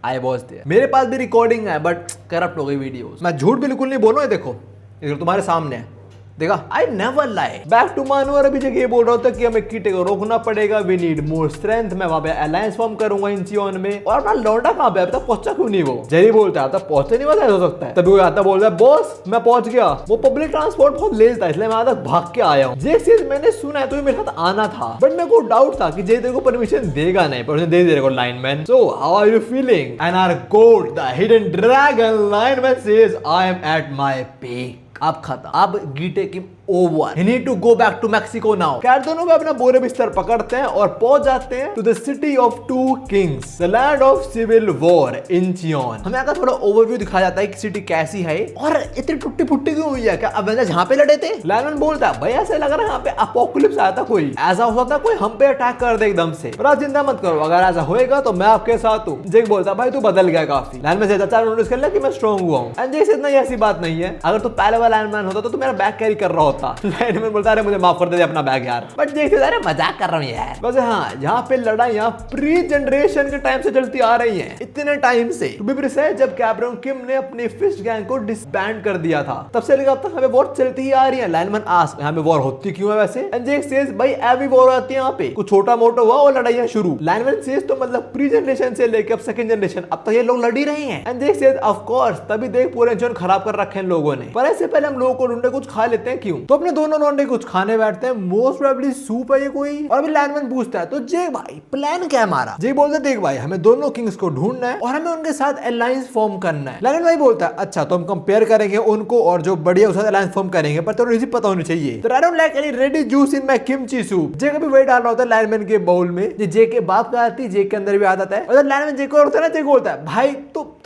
I was there. मेरे पास भी रिकॉर्डिंग है बट करप्ट हो गई वीडियोस। मैं झूठ बिल्कुल नहीं बोलूं। देखो ये तुम्हारे सामने है देखा। I never lie. Back to मानू और अभी जगह ये बोल रहा था कि हमें कीटे को रोकना पड़ेगा। We need more strength. मैं वहां पे अलायंस फॉर्म करूंगा इंचियन में। और अपना लौंडा कहां पे? अब तक पहुंचा क्यों नहीं वो? जेरी बोलता है तब पहुंचे नहीं हो सकता है। तभी वो आता बोलता है बॉस मैं पहुंच गया। वो पब्लिक ट्रांसपोर्ट बहुत लेट था इसलिए मैं तक भाग के आया हूं। जे चीज मैंने सुना है तो मेरे साथ आना था बट मेरे को डाउट था कि जे तेरे को परमिशन देगा नहीं पर उसने दे दिया Lineman. So how are you feeling? And our god the hidden dragon Lineman says I am at my peak. अब खत्म। अब गीटे की over, he need to go back to Mexico now. खैर दोनों भी अपना बोरे बिस्तर पकड़ते हैं और पहुंच जाते हैं to the city of two kings, the land of civil war, Incheon. हमें आगे थोड़ा ओवरव्यू दिखाया जाता है कि सिटी कैसी है और इतनी टुट्टी फुट्टी क्यों हुई है, क्या अवेंजर्स यहाँ पे लड़े थे? लायनमैन बोलता है भाई ऐसे लग रहा है यहाँ पे अपोकलिप्स आया था, कोई ऐसा हो सकता है कोई हम पे अटैक कर दे एकदम से, पर आप चिंता मत करो, अगर ऐसा होएगा तो मैं आपके साथ हूँ। जेक बोलता है भाई तू बदल गया काफी। लायनमैन से चाचा नोटिस कर लिया कि मैं स्ट्रांग हुआ हूँ। एंड जेक से इतना ऐसी बात नहीं है, अगर तू पहले वाला लायनमैन होता तो तू मेरा बैग कैरी कर रहा होता। लायनमैन बोलता है मुझे माफ कर दे अपना बैग यार, बट जेक से अरे मजाक कर रहा हूँ यार। वैसे हाँ, यहाँ पे लड़ाइयाँ प्री जनरेशन के टाइम से चलती आ रही हैं, इतने टाइम से। टू बी प्रिसाइज जब कैप्टन किम ने अपनी फिस्ट गैंग को डिसबैंड कर दिया था, तब से लेकर अब तक हमें वॉर चलती ही आ रही है। लायनमैन आस्क यहाँ पे वॉर होती क्यों है वैसे? एंड जेक सेज भाई एवरी वॉर आती है यहाँ पे, कुछ छोटा मोटा हुआ और लड़ाइयाँ शुरू। लायनमैन सेज तो मतलब प्री जनरेशन से लेकर अब सेकंड जनरेशन अब तक ये लोग लड़ ही रहे हैं। And Jake sage of course तभी देख पूरे इंजन खराब कर रखे हैं लोगों ने, पर ऐसे पहले हम लोगों को ढूंढे कुछ खा लेते हैं क्यों? तो अपने दोनों लौंडे कुछ खाने बैठते हैं, मोस्ट प्रोबेबली सूप है ये कोई। और अभी लायनमैन पूछता है तो जेक भाई प्लान क्या है हमारा? जेक बोलता है देख भाई हमें दोनों किंग्स को ढूंढना है और हमें उनके साथ अलायंस फॉर्म करना है। लायनमैन भाई बोलता है अच्छा तो हम कंपेयर करेंगे उनको और जो बढ़िया उसके साथ अलायंस फॉर्म करेंगे, पर तेरे इजी पता होनी चाहिए। तो I don't like any ready juice in my kimchi soup. Jake अभी वही डाल रहा होता है लायनमैन के बाउल में, जेक के बाप का आती जेक के अंदर भी आ जाता है। और लायनमैन जेक को होता है ना, जेक बोलता है भाई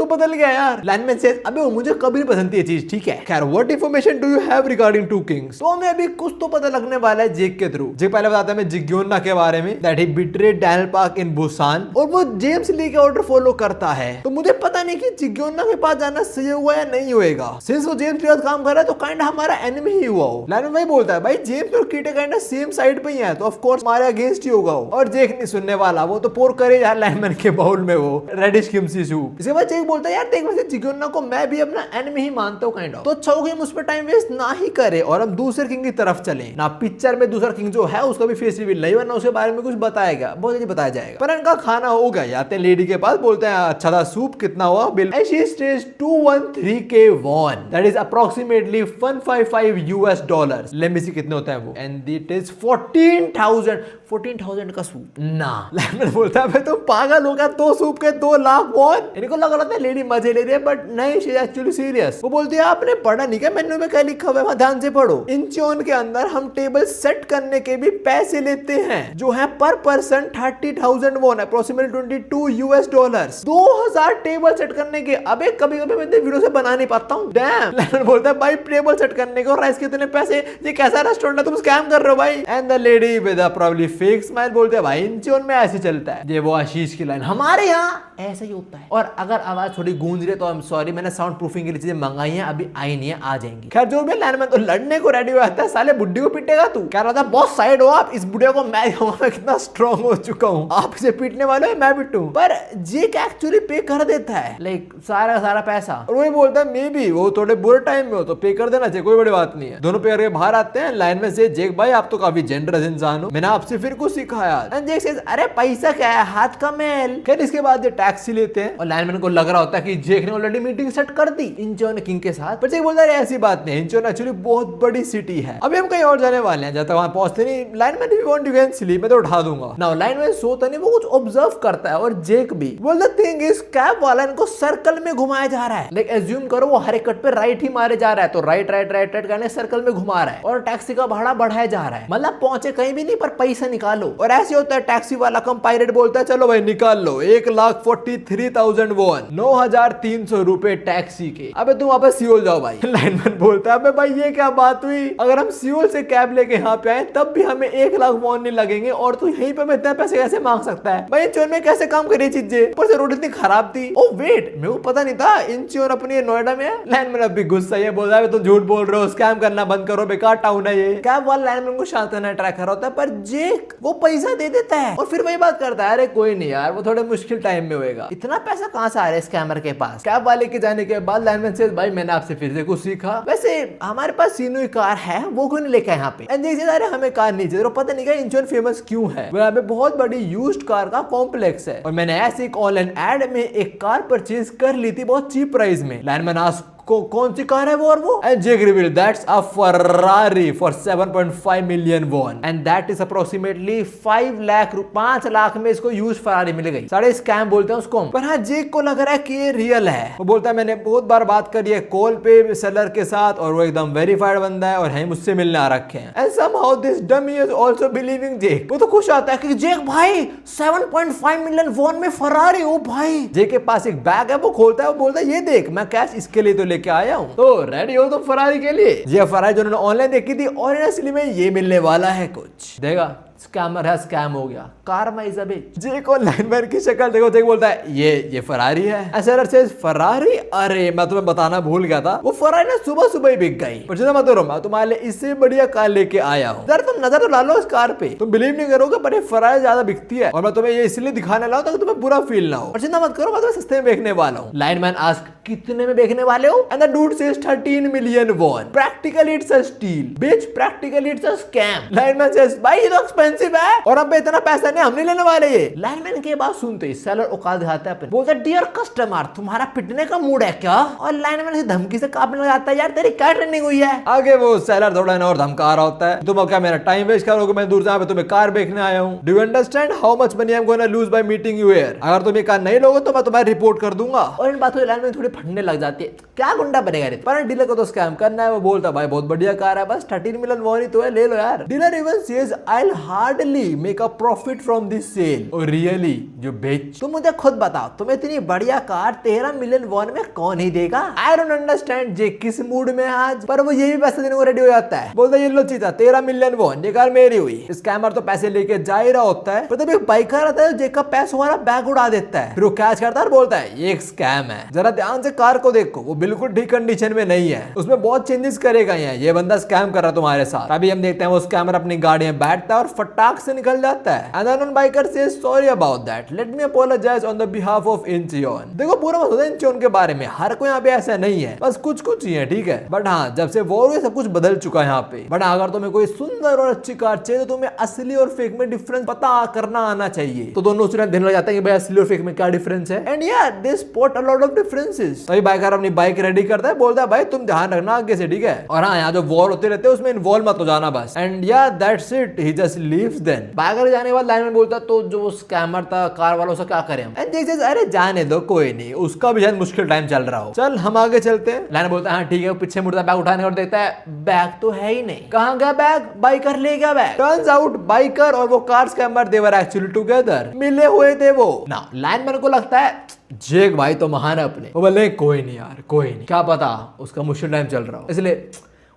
तो बदल गया यार। लायनमैन सेज अबे वो मुझे कभी नहीं पसंद थी ये चीज, ठीक है। खैर what information do you have regarding two kings? तो हमें अभी कुछ तो पता लगने वाला है जेक के थ्रू। जेक पहले बताता है मैं जिग्योना के बारे में, that he betrayed Daniel park in Busan, और वो जेम्स ली के ऑर्डर फॉलो करता है। तो मुझे पता नहीं कि जिग्योना के पास जाना सही हुआ या नहीं होएगा, सिंस वो जेम्स के साथ काम कर रहा है तो काइंड हमारा एनिमी ही हुआ हो। लायनमैन भाई बोलता है भाई जेम्स और कीटे काइंड सेम साइड पे ही है तो ऑफ कोर्स हमारे अगेंस्ट ही होगा वो। और जेक नहीं सुनने वाला, वो तो पोर करे यार लायनमैन के बाउल में वो रेडिश किमची सूप। इसके बाद जेक बोलता है यार देख वैसे जिग्योना को मैं भी अपना एनिमी ही मानता हूँ काइंड ऑफ, तो अच्छा होगा हम उस पर टाइम वेस्ट ना ही करे और हम दूसरे किंग की तरफ चले ना। पिक्चर में दूसरा किंग जो है उसका भी फेस रिवील नहीं, वरना उसके बारे में कुछ बताएगा, बहुत जल्दी बताया जाएगा। पर इनका खाना हो गया, आते हैं लेडी के पास, बोलते हैं अच्छा था सूप, कितना हुआ bill? She states 213K won, that is approximately 155 US dollars. Let me see कितने होता है वो, एंड इट इज 14,000 का सूप ना। लायनमैन बोलता है तुम पागल हो गया, 2 सूप के 2 लाख वॉन। इनको लग रहा था लेडी मजे ले रही है, बट नहीं शी इज एक्चुअली सीरियस। वो बोलती है आपने पढ़ा नहीं क्या मेन्यू में क्या लिखा हुआ है, ध्यान से पढ़ो। इंचियोन के अंदर हम टेबल सेट करने के भी पैसे लेते हैं जो है पर person 30,000 won, approximately 22 US dollars. 2000 table set करने के। अबे कभी कभी मैं वीडियो से बना नहीं पाता हूँ। डैम। लायनमैन बोलता है भाई टेबल सेट करने के और राइस के इतने पैसे, ये कैसा रेस्टोरेंट है, तुम स्कैम कर रहे हो भाई। And the lady with a probably fake smile बोलते हैं भाई इंचियोन में ऐसे चलता है। ये वो आशीष की लाइन, हमारे यहाँ ऐसा ही होता है। और अगर आवाज थोड़ी गूंज रही है तो आई एम सॉरी, मैंने साउंड प्रूफिंग के लिए चीजें मंगाई हैं, अभी आई नहीं है, आ जाएंगी। खैर जो भी लायनमैन तो लड़ने को रेडी हो जाता है। साले बुड्ढी को पीटेगा तू, कह रहा था बहुत साइड हो आप, इस बुढ़िया को मैं कितना स्ट्रॉन्ग हो चुका हूँ, आप इसे पीटने वाले हो मैं पीटूं। पर जेक एक्चुअली पे कर देता है लाइक सारा का सारा पैसा, और वही बोलता है मे बी वो थोड़े बुरे टाइम में हो तो पे कर देना चाहिए, कोई बड़ी बात नहीं है। दोनों पे करके बाहर आते हैं। लायनमैन से जेक भाई आप तो काफी जेनरस इंसान हो, मैंने आपसे फिर कुछ सिखाया। एंड जेक सेज अरे पैसा क्या है, हाथ का मेल। खैर इसके बाद ये टैक्सी लेते हैं और लायनमैन को लग रहा होता है कि जेक ने ऑलरेडी मीटिंग सेट कर दी इंचियोन किंग के साथ, पर जेक बोलता है ऐसी बात नहीं, इंचियोन एक्चुअली बहुत बड़ी सिटी है। अभी हम कहीं और जाने वाले हैं, जब तक वहां पहुंचते नहीं लायनमैन भी वांट यू कैन स्लीप, मैं तो उठा दूंगा ना। लायनमैन सोता नहीं, वो कुछ ऑब्जर्व करता है और जेक भी। Well the thing is cab वाला इनको सर्कल में घुमाया जा रहा है, लाइक एज्यूम करो वो हर एक कट पे राइट ही मारे जा रहा है, तो राइट राइट राइट राइट करने सर्कल में घुमा रहा है और टैक्सी का भाड़ा बढ़ाया जा रहा है, मतलब पहुंचे कहीं भी नहीं पर पैसा निकालो। और ऐसे होता है टैक्सी वाला कम पायरेट बोलता है चलो भाई निकाल लो 1,43,000 वॉन, 9,300 रुपए टैक्सी के। अबे तुम वापस सियोल जाओ भाई। लायनमैन बोलता है अबे भाई ये क्या बात हुई, अगर हम सियोल से कैब लेके यहाँ पे आए तब भी हमें 1 लाख वॉन नहीं लगेंगे और तू यहीं पे इतना पैसे कैसे मांग सकता है भाई। इंचियोन में कैसे काम करी चीजें, ऊपर से रोड इतनी खराब थी। ओ वेट, मेरे को पता नहीं था इंचियोन अपनी नोएडा में है। लायनमैन अभी गुस्सा है, बोल रहा है तुम झूठ बोल रहे हो, स्कैम करना बंद करो, बेकार टाउन है ये। कैब वाला लायनमैन को शांत करना ट्राई कर रहा होता है, पर जेक वो पैसा दे देता है और फिर वही बात करता है अरे कोई नहीं यार वो थोड़े मुश्किल टाइम में होएगा, इतना पैसा कहां से आ रहा है स्कैमर के पास। कैब वाले के जाने के बाद लायनमैन से भाई मैंने आपसे फिर से कुछ सीखा, वैसे हमारे पास सीनोई कार है वो क्यों नहीं लेके यहाँ पे। अरे हमें कार नहीं चाहिए, पता नहीं क्या इंचियोन फेमस क्यों है, यहाँ पे बहुत बड़ी यूज्ड कार का कॉम्प्लेक्स है और मैंने ऐसे एक ऑनलाइन एड में एक कार परचेज कर ली थी बहुत चीप प्राइस में। लायनमैन आस्क कौन सी कार है वो? और वो and Jake reveal that's a Ferrari for 7.5 million won and that is approximately 5 lakh में इसको यूज फरारी मिल गई। सारे स्कैम बोलते हैं उसको, पर हाँ जेक को लग रहा है कि ये रियल है। वो बोलता है मैंने बहुत बार बात करी है कॉल पे सेलर के साथ और वो एकदम वेरीफाइड बंदा है और है मुझसे मिलने आ रखे हैं। And somehow this dummy is also believing Jake. वो तो खुश आता है कि जेक भाई 7.5 मिलियन वॉन में फरारी। ओ भाई जेक के पास एक बैग है, वो खोलता है, वो बोलता है ये देख मैं कैश इसके लिए तो लेके आया हूँ। तो रेडी हो तुम फरारी के लिए? ये फरारी जो उन्होंने ऑनलाइन देखी थी और असली में ये मिलने वाला है कुछ। देगा स्कैमर है, स्कैम हो गया। कार्मा इज अ बिच। जेक को लाइनमैन की शक्ल देखो, जेक बोलता है ये फरारी है। Seller says Ferrari? अरे मैं तुम्हें बताना भूल गया था, वो फरारी ना सुबह सुबह ही बिक गई। पर चिंता मत करो, मैं तुम्हारे लिए इससे बढ़िया कार लेके आया हूँ। जरा तुम नजर तो ला लो इस कार पे, तुम बिलीव नहीं करोगे पर ये फरारी ज्यादा बिकती है और मैं तुम्हें ये इसलिए दिखाने लाऊं ताकि तुम्हें बुरा फील ना हो। और चिंता मत करो, मैं तुम्हें सस्ते में बेचने वाला हूँ। लाइनमैन आस्क कितने में बेचने वाले हो? And the dude says 13 million won. Practically it's a steal bitch, practically it's a scam. Lineman says भाई ये तो एक्सपेंसिव है और अब इतना पैसा नहीं, हम नहीं लेने वाले ये। लाइनमैन की बात सुनते ही सेलर औकात दिखाता है अपने, बोलता है डियर कस्टमर तुम्हारा पिटने का मूड है क्या? और लाइनमैन से धमकी से कांपने लग जाता है, यार तेरी क्या ट्रेनिंग हुई है? आगे वो सेलर थोड़ा और धमका रहा होता है, तुम क्या मेरा टाइम वेस्ट करोगे? मैं दूर से तुम्हें कार बेचने आया हूँ। Do you understand how much money I am gonna lose by meeting you here? अगर तुम ये कार नहीं लोगे तो मैं तुम्हें रिपोर्ट कर दूंगा। और इन बातों से लाइनमैन थोड़ी फटने लग जाती है, क्या गुंडा बनेगा रे? पर डीलर को तो स्कैम करना है। वो बोलता भाई बहुत बढ़िया कार है, बस 13 मिलियन वॉन ही तो है, ले लो यार। Dealer even says I will hardly make a profit from this sale. और रियली जो बेच, तुम मुझे खुद बताओ तुम्हें इतनी बढ़िया कार 13 मिलियन वॉन में कौन ही देगा? आई डोंट अंडरस्टैंड जे किस मूड में आज, पर वो ये भी पैसे देने को रेडी हो जाता है। बोलता है ये लो चीता 13 मिलियन वॉन, ये कार मेरी हुई। स्कैमर तो पैसे लेके जा ही रहा होता है, पर तब एक बाइकर आता है जे का पैसा वाला बैग उड़ा देता है। फिर वो कैच करता है और बोलता है ये एक स्कैम है, जरा ध्यान से कार को देखो, वो बिल्कुल ठीक कंडीशन में नहीं है, उसमें बहुत चेंजेस करेगा ये बंदा स्कैम कर रहा है तुम्हारे साथ। अभी हम देखते हैं वो स्कैमर अपनी गाड़ी में बैठता है और फटाक से निकल जाता है। And then biker says sorry about that, let me apologise on the behalf of Incheon. देखो पूरा मत सोचो इंचियोन के बारे में, हर कोई यहाँ पे ऐसा नहीं है, बस कुछ कुछ ही है, ठीक है। बट हाँ जब से वॉर हुई सब कुछ बदल चुका है यहाँ पे। बट अगर तुम्हें कोई सुंदर और अच्छी कार चाहिए तो तुम्हें असली और फेक में डिफरेंस पता करना आना चाहिए। तो दोनों स्टूडेंट देने लग जाते हैं कि भाई असली और फेक में क्या डिफरेंस है। एंड यार they spot a lot of differences. तभी बाइकर अपनी बाइक रेडी करता है, बोलता है भाई तुम ध्यान रखना आगे से, ठीक है। और हाँ यहाँ जो वॉर होते रहते हैं उसमें इन्वॉल्व मत हो जाना बस। एंड या that's it, he just leaves then. Biker जाने के बाद लाइनमैन बोलता तो जो स्कैमर था कार वालों से क्या करें हम? एंड जैसे अरे जाने दो कोई नहीं, उसका भी शायद मुश्किल टाइम चल रहा हो, चल हम आगे चलते हैं। लाइनमैन बोलता है हाँ ठीक है। पीछे मुड़ता बैग उठाने और देखता है बैग तो है ही नहीं। कहाँ गया बैग? बाइकर ले गया बैग। टर्न्स आउट बाइकर और वो car scammer they were actually together, मिले हुए थे वो ना। लाइनमैन को लगता है जेक भाई तो महान है अपने। वो बोले कोई नहीं यार कोई नहीं, क्या पता उसका मुश्किल टाइम चल रहा हो, इसलिए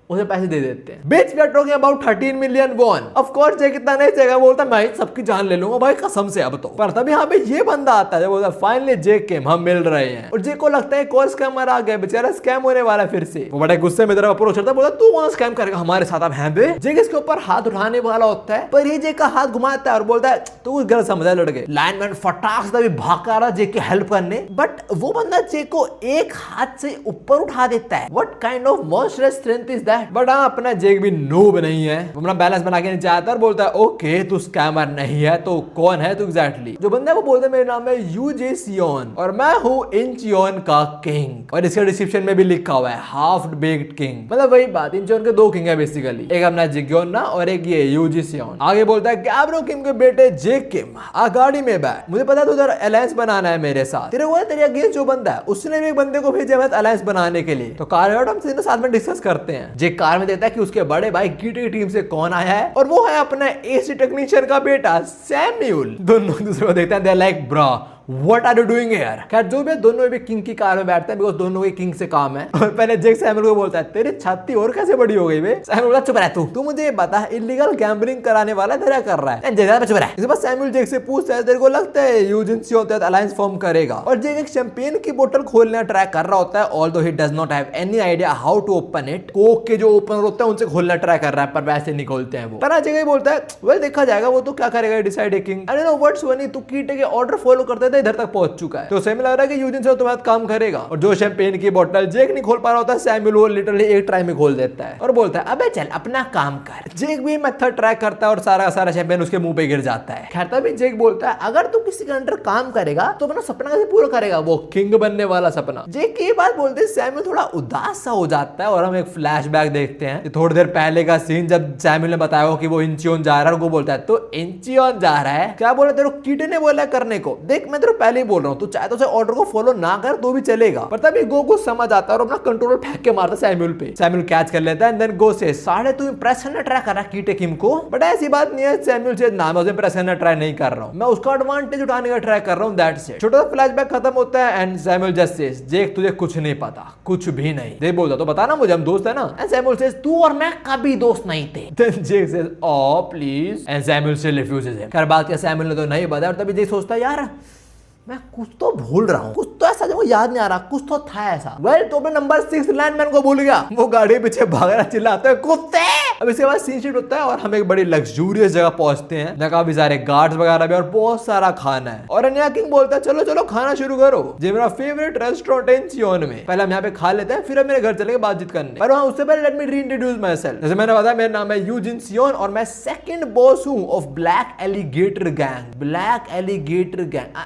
उसे पैसे दे देते हैं। Bitch we are talking about 13 million won. Of course Jake इतना नहीं चाहिए, बोलता मैं सबकी जान ले लूंगा भाई कसम से अब तो। पर तभी यहाँ पे ये बंदा आता है, बोलता फाइनली जेक केम, हम मिल रहे हैं। और जेक को लगता है कोई स्कैमर आ गया, बेचारा स्कैम होने वाला फिर से। वो बड़े गुस्से में तरफ अप्रोच करता है, बोलता तू कौन स्कैम करेगा हमारे साथ? अब हैं बे। जेक इसके ऊपर हाथ उठाने वाला होता है, पर ये जेक का हाथ घुमाता है और बोलता है तू गलत समझा लड़के। लाइनमैन फटाक से भाग कर रहा जेक की हेल्प करने, बट वो बंदा जेक को एक हाथ से ऊपर उठा देता है। What kind of monstrous strength is that? But हाँ अपना जेक भी नूब नहीं है, अपना बैलेंस बना के नीचे आता है और बोलता है ओके तू स्कैमर नहीं है तो कौन है तू एग्जैक्टली? जो बंदा है वो बोलता है मेरा नाम है यूजे सियोन और मैं हूँ इंचियोन का किंग। और इसके डिस्क्रिप्शन में भी लिखा हुआ है हाफ बेक्ड किंग, मतलब वही बात, इंचियोन के दो किंग है बेसिकली, एक अपना जिग्योन ना और एक ये यूजे सियोन। आगे बोलता है गैब्रो किम के बेटे जेक किम आ गाड़ी में बैठ, मुझे पता है तू उधर अलायंस बनाना है मेरे साथ। तेरे वो तेरे अगेंस्ट जो बंदा है उसने भी एक बंदे को भेजा है अलायंस बनाने के लिए, तो कार हम साथ में डिस्कस करते हैं। जेक कार में देता है कि उसके बड़े भाई कीटी की टीम से कौन आया है और वो है अपना एसी टेक्नीशियन का बेटा सैम्यूल। दोनों दूसरे को देखते हैं, they are like bro What are you doing here? खैर जो भी दोनों भी किंग की कार में बैठते हैं बिकॉज़ दोनों के किंग से काम है। और पहले जेक सैमुअल को बोलता है तेरी छाती और कैसे बड़ी हो गई बे? सैमुअल बोला चुप रह तू मुझे ये बता इलीगल गैम्बलिंग कराने वाला तेरा कर रहा है? जेक चुप रह। इसके बाद सैमुअल जेक से पूछता है तेरे को लगता है यूजिन सियोन तेरे अलायंस फॉर्म करेगा? और जेक एक शैंपेन की बोतल खोलने ट्राई कर रहा होता है, although he does not have any idea how to open it. Coke के जो ओपनर होते हैं उनसे खोलना ट्राई कर रहा है पर वैसे नहीं खोलते हैं वो। पर जेक बोलता है वेल देखा जाएगा, वो तो क्या करेगा decide king. I don't know what's funny, तू कीटे के ऑर्डर फॉलो करते पता इधर तक पहुंच चुका है। तो सैमुअल लग रहा है कि यूजिन से तुम्हारा काम करेगा। और जो शैंपेन की बोतल जेक नहीं खोल पा रहा होता, सैमुअल वो लिटरली एक ट्राई में खोल देता है और बोलता है अबे चल अपना काम कर। जेक भी मेथड ट्राई करता है और सारा सारा शैंपेन उसके मुंह पे गिर जाता है। खैर तभी जेक बोलता है अगर तू किसी के अंडर काम करेगा तो अपना सपना कैसे पूरा करेगा, वो किंग बनने वाला सपना। जेक की बात बोलते सैमुअल थोड़ा उदास सा हो जाता है और हम एक फ्लैशबैक देखते हैं थोड़ी देर पहले का सीन, जब सैमुअल ने बताया कि वो इंचियोन जा रहा है। वो बोलता है तो इंचियोन जा रहा है, क्या बोला तेरे कीटे ने बोला करने को। देख मैं तेरे पहले ही बोल रहा हूँ, तू चाहे तो ऑर्डर को फॉलो ना कर तो भी चलेगा। पर तभी गो को समझ आता है और अपना कंट्रोलर फेंक के मारता सैमुअल पे। सैमुअल कैच कर लेता है एंड देन गो से साढ़े तू इंप्रेस करना ट्राई कर रहा कीटे किम को। बट ऐसी बात नहीं है, सैमुअल से ना मैं उसे इंप्रेस करना ट्राई नहीं कर रहा हूँ, मैं उसका एडवांटेज उठाने का ट्राई कर रहा हूँ। That's it. छोटा सा फ्लैशबैक खत्म होता है एंड सैमुअल जस्ट सेज जेक तुझे कुछ नहीं पता, कुछ भी नहीं। जेक बोलता तो बता ना मुझे, हम दोस्त है ना। एंड सैमुअल सेज तू और मैं कभी दोस्त नहीं थे। Then Jake says oh please and Samuel say refuses him. खैर बात क्या सैमुअल ने तो नहीं बताया और तभी जेक सोचता है यार मैं कुछ तो भूल रहा हूँ, कुछ तो ऐसा जो याद नहीं आ रहा, कुछ तो था ऐसा। वेल तो मैं नंबर 6 लैंडमैन को भूल गया। वो गाड़ी पीछे भाग रहा चिल्लाते हैं कुत्ते। अब इसके बाद सीन शीट होता है और हम एक बड़ी लग्जूरियस जगह पहुंचते हैं जहाँ काफी सारे गार्ड्स वगैरह भी और बहुत सारा खाना है। और अन्या किंग बोलता है चलो चलो खाना शुरू करो, जो मेरा फेवरेट रेस्टोरेंट है इंचियोन में। पहले हम यहाँ पे खा लेते हैं फिर हम मेरे घर चलेंगे बातचीत करने। पर वहाँ उससे पहले let me reintroduce my self. जैसे मैंने बताया मेरा नाम है यूजिन सियोन और मैं सेकंड बॉस हूँ of black alligator gang. Black alligator gang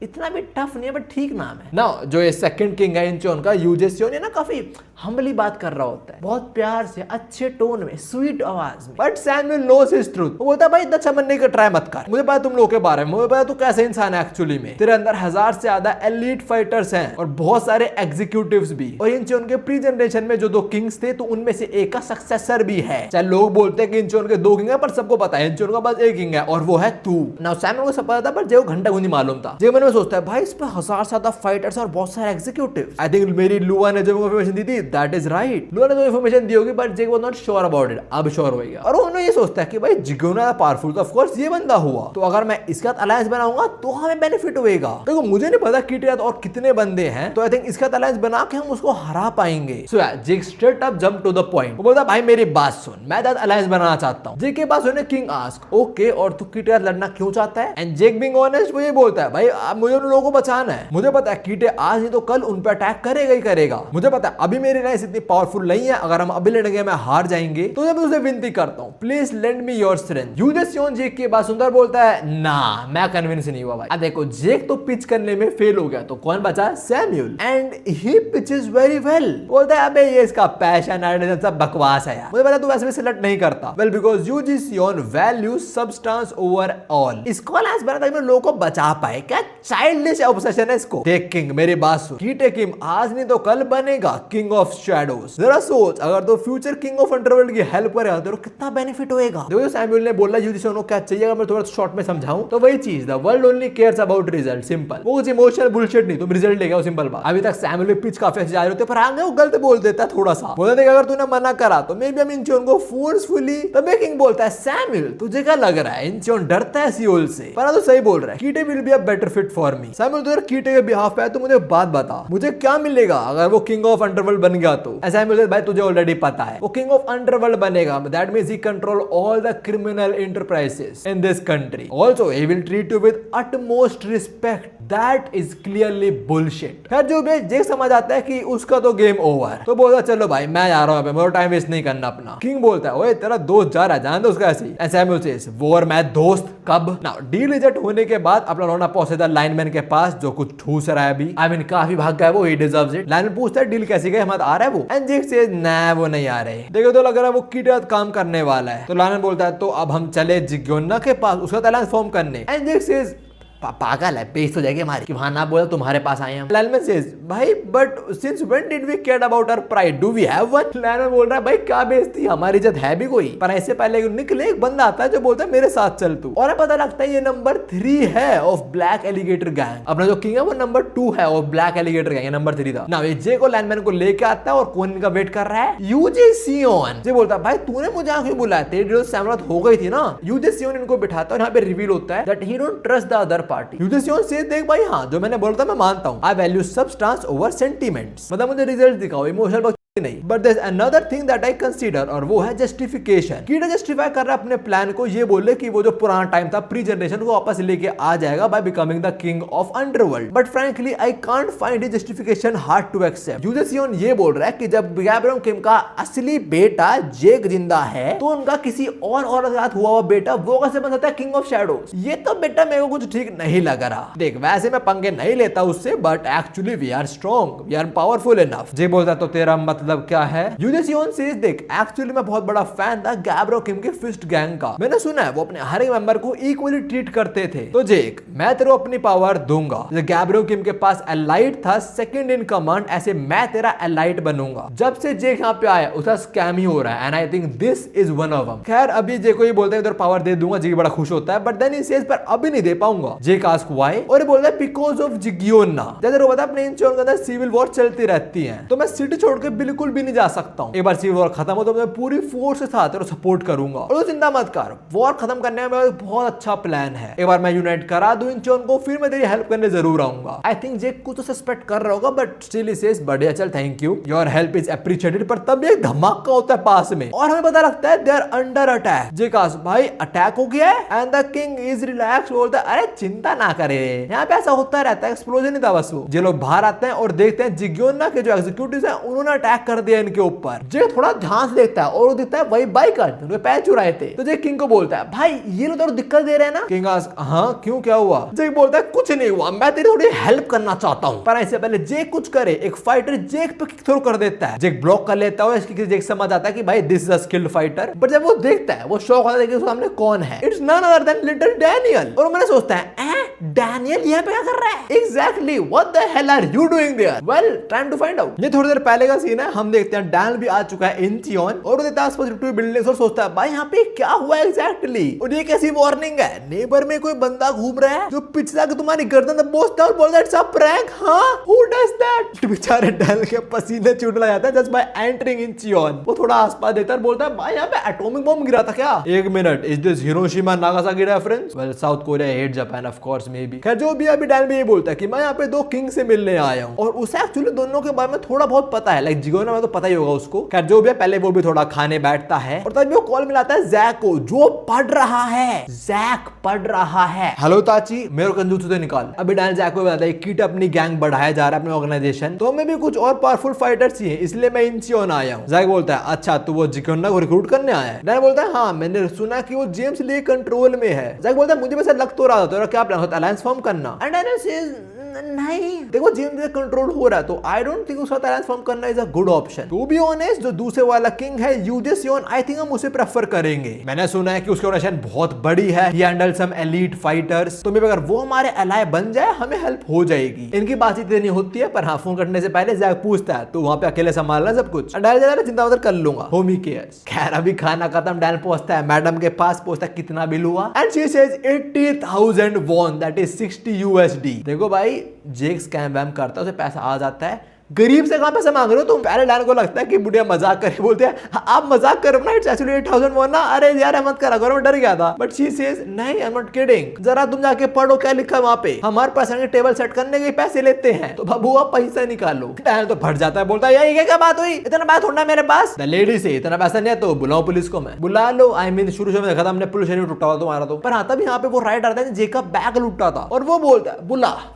इतना भी टफ नहीं है बट ठीक नाम है ना। जो ये सेकंड किंग है इंचियोन का यूजिन ना काफी हम्बली बात कर रहा होता है, बहुत प्यार से अच्छे टोन में स्वीट आवाज में। But Samuel knows his truth. वो बोलता है भाई इतना अच्छा बनने का ट्राई मत कर, मुझे पता तुम लोगों के बारे में, मुझे पता तू कैसे इंसान है एक्चुअली में। तेरे अंदर 1000 से ज्यादा एलीट फाइटर्स हैं और बहुत सारे एग्जीक्यूटिव्स भी। और इंचियोन के प्री जनरेशन में जो 2 किंग्स थे तो उनमें से एक का सक्सेसर भी है। चाहे लोग बोलते हैं कि इंचियोन के 2 किंग है पर सबको पता है इंचियोन का बस एक किंग है और वो है तू। ना सैमुअल को सब पता था पर जो घंटा गुंजी मालूम था। जो मैंने सोचता है भाई इस पे 1000 से ज्यादा फाइटर्स और बहुत सारे एग्जीक्यूटिव। आई थिंक मेरी लुआ ने जो इन्फॉर्मेशन दी थी दैट इज राइट। लुआ ने जो इन्फॉर्मेशन दी होगी but Jake was not sure about it. अब श्योर हो गया और उन्होंने ये सोचता है कि भाई जिगोना पावरफुल तो ऑफ कोर्स ये बंदा हुआ, तो अगर मैं इसके साथ अलायंस बनाऊंगा तो हमें बेनिफिट होएगा। देखो मुझे नहीं पता कीटे और कितने बंदे हैं, तो आई थिंक इसका अलायंस बना के हम उसको हरा पाएंगे। So Jake straight up jump to the point. वो बोलता भाई मेरी बात सुन, मैं दैट अलायंस बनाना चाहता हूं। जेक के पास उन्हें किंग आस्क ओके और तू कीटे लड़ना क्यों चाहता है। एंड जेक बीइंग ऑनेस्ट वो ये बोलता है भाई मुझे उन लोगों को बचाना है, मुझे पता है कीटे आज नहीं तो कल उन पे अटैक करेगा ही करेगा। मुझे पता है अभी मेरी लाइफ इतनी पावरफुल नहीं है, अगर हम अभी लड़ेंगे मैं हार जाएंगे। तो मैं तुझसे विनती करता हूँ please lend me your strength. Yujin Jake की बात सुनकर बोलता है ना मैं कन्विंस नहीं हुआ भाई। अब देखो जेक तो पिच करने में फेल हो गया तो कौन बचा, Samuel. And he pitches very well. बोलता है अबे ये इसका पैशन है, सब बकवास है यार, मुझे पता तू वैसे भी सिलेक्ट नहीं करता। Well because Eugene value substance over all. इसको अलायंस बना ताकि लोगों को बचा पाए। क्या चाइल्डिश ऑब्सेशन है इसको। देख किंग मेरी बात सुन, कीटे किंग आज नहीं तो कल बनेगा किंग ऑफ शैडोज। जरा सोच अगर तो फ्यूचर किंग ऑफ अंडरवर्ल्ड की हेल्प करेगा तो कितना बेनिफिट होएगा। देखो सैमुअल ने बोला यूजिन को क्या चाहिए, अगर मैं थोड़ा शॉर्ट में समझाऊं तो वही चीज the world only cares about result. Simple, वो कुछ इमोशनल बुलशिट नहीं, तुम रिजल्ट लेके आओ, सिंपल बात। अभी तक सैमुअल के पिच काफी अच्छे जा रहे होते पर आगे वो गलत बोल देता है थोड़ा सा। बोलता है अगर तूने मना करा तो मे बी हम इंचियोन को फोर्सफुली। तब किंग बोलता है सैमुअल तुझे क्या लग रहा है इंचियोन डरता है सियोल से, पर तो सही बोल रहा है, Kitae will be a better fit for me. Samuel तो कीटे के बिहाफ पे है तो मुझे बात बता, मुझे क्या मिलेगा अगर वो किंग ऑफ अंडरवर्ल्ड बन गया तो। सैमुअल भाई तुझे ऑलरेडी पता है वो किंग ऑफ अंडरवर्ल्ड बनेगा, that means he control all the criminal enterprises in this country. Also he will treat you with utmost respect. That is clearly bullshit. खैर जो भी जेक समझ आता है कि उसका तो गेम ओवर, तो बोलता चलो भाई मैं जा रहा हूँ, मेरा टाइम वेस्ट नहीं करना अपना। किंग बोलता है ओए तेरा दोस्त जा रहा है, जान दो उसका ऐसे ही। सैमुअल सेज वो और मैं दोस्त कब। नाउ डील रिजेक्ट होने के बाद अपना लौंडा पहुंचता है लाइनमैन के पास जो कुछ ठूस रहा है अभी। आई मीन काफी भाग गया वो, ही डिजर्व्स इट। लाइनमैन पूछता है डील कैसी गई, हम आ रहा है वो। एंड जेक सेज ना वो नहीं आ रहे, देखो तो लग रहा है वो कीटे काम करने वाला है। तो लाइनमैन बोलता है तो अब हम चले जिग्योना के पास उसका अलायंस फॉर्म करने। एंड जेक सेज पागल है, पेश तो जाएगी हमारी कि वहां ना बोला तुम्हारे पास आए हैं। लाइनमैन सेज भाई but since when did we care about our pride, do we have one. Lineman बोल रहा है भाई क्या बेइज्जती, हमारी इज्जत है भी कोई। पर ऐसे पहले निकले एक बंदा आता है जो बोलता है मेरे साथ चल तू, और पता लगता है ये नंबर 3 है ऑफ ब्लैक एलिगेटर गैंग। अपना जो किंग है वो नंबर 2 है of black alligator gang, number 3 था ना। ये जे को लाइनमैन को लेके आता है और कौन इनका वेट कर रहा है, यूजिन। जे बोलता है भाई तूने मुझे क्यों बुलाया, तेरी जो सहमत हो गई थी ना। यूजिन इनको बिठाता है और यहाँ पे रिवील होता है that he don't trust the other party. Eugene say देख भाई हाँ जो मैंने बोला था मैं मानता हूँ, I value substance over sentiments. मतलब मुझे रिजल्ट दिखाओ, इमोशनल नहीं, but there is another thing that I consider, और वो है जस्टिफिकेशन। कीड़ा जस्टिफाई कर रहा है अपने प्लान को, ये बोले कि वो जो पुराना टाइम था प्री जनरेशन को वापस लेके आ जाएगा by becoming the king of underworld. But frankly I can't find his justification hard to accept. यूजेसियन ये बोल रहा है कि जब गैब्रियम किम का असली बेटा जेक जिंदा है तो उनका किसी और औरत के साथ हुआ हुआ बेटा वो कैसे बन सकता है किंग ऑफ शैडोज। ये तो बेटा मेरे को कुछ ठीक नहीं लग रहा। देख वैसे मैं पंगे नहीं लेता उससे, but actually we are strong, we are powerful enough. Jay बोलता तो तेरा मतलब क्या है? यूजेसियन सेज देख एक्चुअली मैं बहुत बड़ा फैन था गैब्रो किम के फिस्ट गैंग का। मैंने सुना है वो अपने हर एक मेंबर को इक्वली ट्रीट करते थे। तो जेक मैं तेरे को अपनी पावर दूंगा। गैब्रो किम के पास एलाइट था सेकंड इन कमांड, ऐसे मैं तेरा एलाइट बनूंगा। जब से जेक यहाँ पे आया उसका स्कैम ही हो रहा है, and I think this is one of them. खैर अभी जेक को ये बोलते हैं इधर पावर दे दूंगा, जेक बड़ा खुश होता है, बट देन ही सेज पर अभी नहीं दे पाऊंगा। जेक आस्क व्हाई, और ये बोलता है बिकॉज ऑफ जिगियोना। जैसे वो पता है अपने इंचोन के अंदर सिविल वॉर चलती रहती है, तो मैं सिटी छोड़ के बिल्कुल भी नहीं जा सकता हूँ। एक बार सिविल वॉर खत्म हो तो मैं पूरी फोर्स के साथ तेरे सपोर्ट करूंगा, और तो चिंता मत कर, वॉर खत्म करने में बहुत अच्छा प्लान है। एक बार मैं यूनाइट करा दूं इंचोन को, फिर मैं तेरी हेल्प करने जरूर आऊंगा। आई थिंक जेक कुछ तो सस्पेक्ट कर रहा होगा, बट स्टिल ही सेज बढ़िया चल thank you, your help is appreciated. पर तब एक धमाका होता है पास में और हमें पता लगता है they are under attack. Jake ask भाई अटैक हो गया है, and the king is relax. बोलता है अरे चिंता ना करे, यहाँ पे ऐसा होता रहता है, एक्सप्लोजन ही था बस वो। जे लोग बाहर आते हैं और देखते हैं जिगियोना के जो एग्जीक्यूटिव्स हैं उन्होंने अटैक कर दिया इनके ऊपर। जे थोड़ा ध्यान से देखता है और वो दिखता है वही बाइक उनके पैर चुराए थे। तो जे किंग को बोलता है भाई ये लोग तो दिक्कत दे रहे हैं ना। किंग आस्क हाँ क्यों क्या हुआ? जे बोलता है कुछ नहीं हुआ, मैं तेरी थोड़ी हेल्प करना चाहता हूँ। पर इससे पहले जे कुछ करे एक फाइटर जेक पे किक थ्रो कर देता है। जेक ब्लॉक कर लेता है, इसकी जेक समझ आता है कि भाई this is a skilled fighter. But जब वो देखता है वो शॉक होता है कि उसके सामने कौन है। It's none other than little Daniel. और मैंने सोचता है डैनियल यहाँ पे क्या कर रहा है? Exactly what the hell are you doing there? Well time to find out. ये थोड़ी देर पहले का सीन है, हम देखते हैं डैनियल भी आ चुका है इंचियोन, और वो देखता है आसपास टू बिल्डिंग्स और सोचता है भाई यहाँ पे क्या हुआ एग्जैक्टली। और ये कैसी वार्निंग है? नेबर में कोई बंदा घूम रहा है जो पिछला के तुम्हारी गर्दन दबोचता है और बोलता है इट्स अ प्रैंक। हाँ हु डज दैट? बेचारे डैनियल के पसीने छूटने जाता है जस्ट बाय एंटरिंग इंचियोन। वो थोड़ा आसपास देखता है और बोलता है भाई यहाँ पे एटॉमिक बम गिरा था क्या? एक minute, is this Hiroshima Nagasaki reference? Well south Korea hate Japan of course may be. खैर जो भी अभी डैनियल भी ये बोलता है कि मैं यहाँ पे दो किंग से मिलने आया हूँ, और उसे एक्चुअली दोनों के बारे में थोड़ा बहुत पता है, लाइक जिगोना में तो पता ही होगा उसको। खैर जो भी है पहले वो भी थोड़ा खाने बैठता है और तभी वो कॉल मिलाता है जैक को जो पढ़ रहा है। जैक पढ़ रहा है, हेलो ताची मेरे कंजूस से निकाल। अभी डैनियल जैक को बताता है कीट अपनी गैंग बढ़ाया जा रहा है अपने ऑर्गेनाइजेशन, तो हमें भी कुछ और पावरफुल फाइटर्स चाहिए, इसलिए मैं इंचियोन आया हूँ। जैक बोलता है अच्छा तो वो जिगोना को रिक्रूट करने आया है? डैनियल बोलता है हाँ मैंने सुना कि वो जेम्स ली कंट्रोल में है। जैक बोलता है मुझे वैसे लग तो रहा था, तेरा क्या प्लान होता है अलायंस फॉर्म करना? एंड डैनियल सेज नहीं देखो जेम्स कंट्रोल हो रहा है तो आई डोंट थिंक उसका अलायंस फॉर्म करना is a good option. To be honest जो दूसरे वाला किंग है यूजेसियन, आई थिंक हम उसे प्रेफर करेंगे। मैंने सुना है कि उसकी ऑर्गेनाइजेशन बहुत बड़ी है, ही हैंडल सम एलीट फाइटर्स, तो मे अगर वो हमारे अलाय बन जाए हमें हेल्प हो जाएगी। इनकी बातचीत नहीं होती है, पर हाँ फोन करने से पहले जैक पूछता है तो वहां पे अकेले संभालना सब कुछ? डैनियल चिंता मत कर लूंगा, होमी केयर्स। खैर अभी खाना खत्म, डैनियल पहुंचता है मैडम के पास, पूछता है कितना बिल हुआ, and she says 80,000 von that is 60 USD। देखो भाई जेक स्कैम वैम करता है, उसे पैसा आ जाता है, गरीब से कहां पैसे मांग रहे हो तुम? पहले डैन को लगता है कि बुढ़िया मजाक करके बोलते हैं आप मजाक करो ना, इट्स एक्चुअली 8,000 वॉन ना। अरे यार मत करा करो, मैं डर गया था। बट शी सेज नहीं आई एम नॉट किडिंग, जरा तुम जाके पढ़ो क्या लिखा है वहां पे, हमारे पर्सन के टेबल सेट करने के पैसे लेते हैं, तो बबुआ पैसा निकालो। डैन तो फट जाता है, बोलता है ये क्या बात हुई, इतना बात थोड़ा मेरे पास। द लेडी से इतना पैसा नहीं है तो बुलाओ पुलिस को। मैं बुला लो, आई मीन शुरू में देखा था हमने पुलिस नहीं टूटा हुआ तुम्हारा तो, पर हाँ तब यहाँ पे वो राइट आता है जेक का बैग लूटा था और वो बोलता है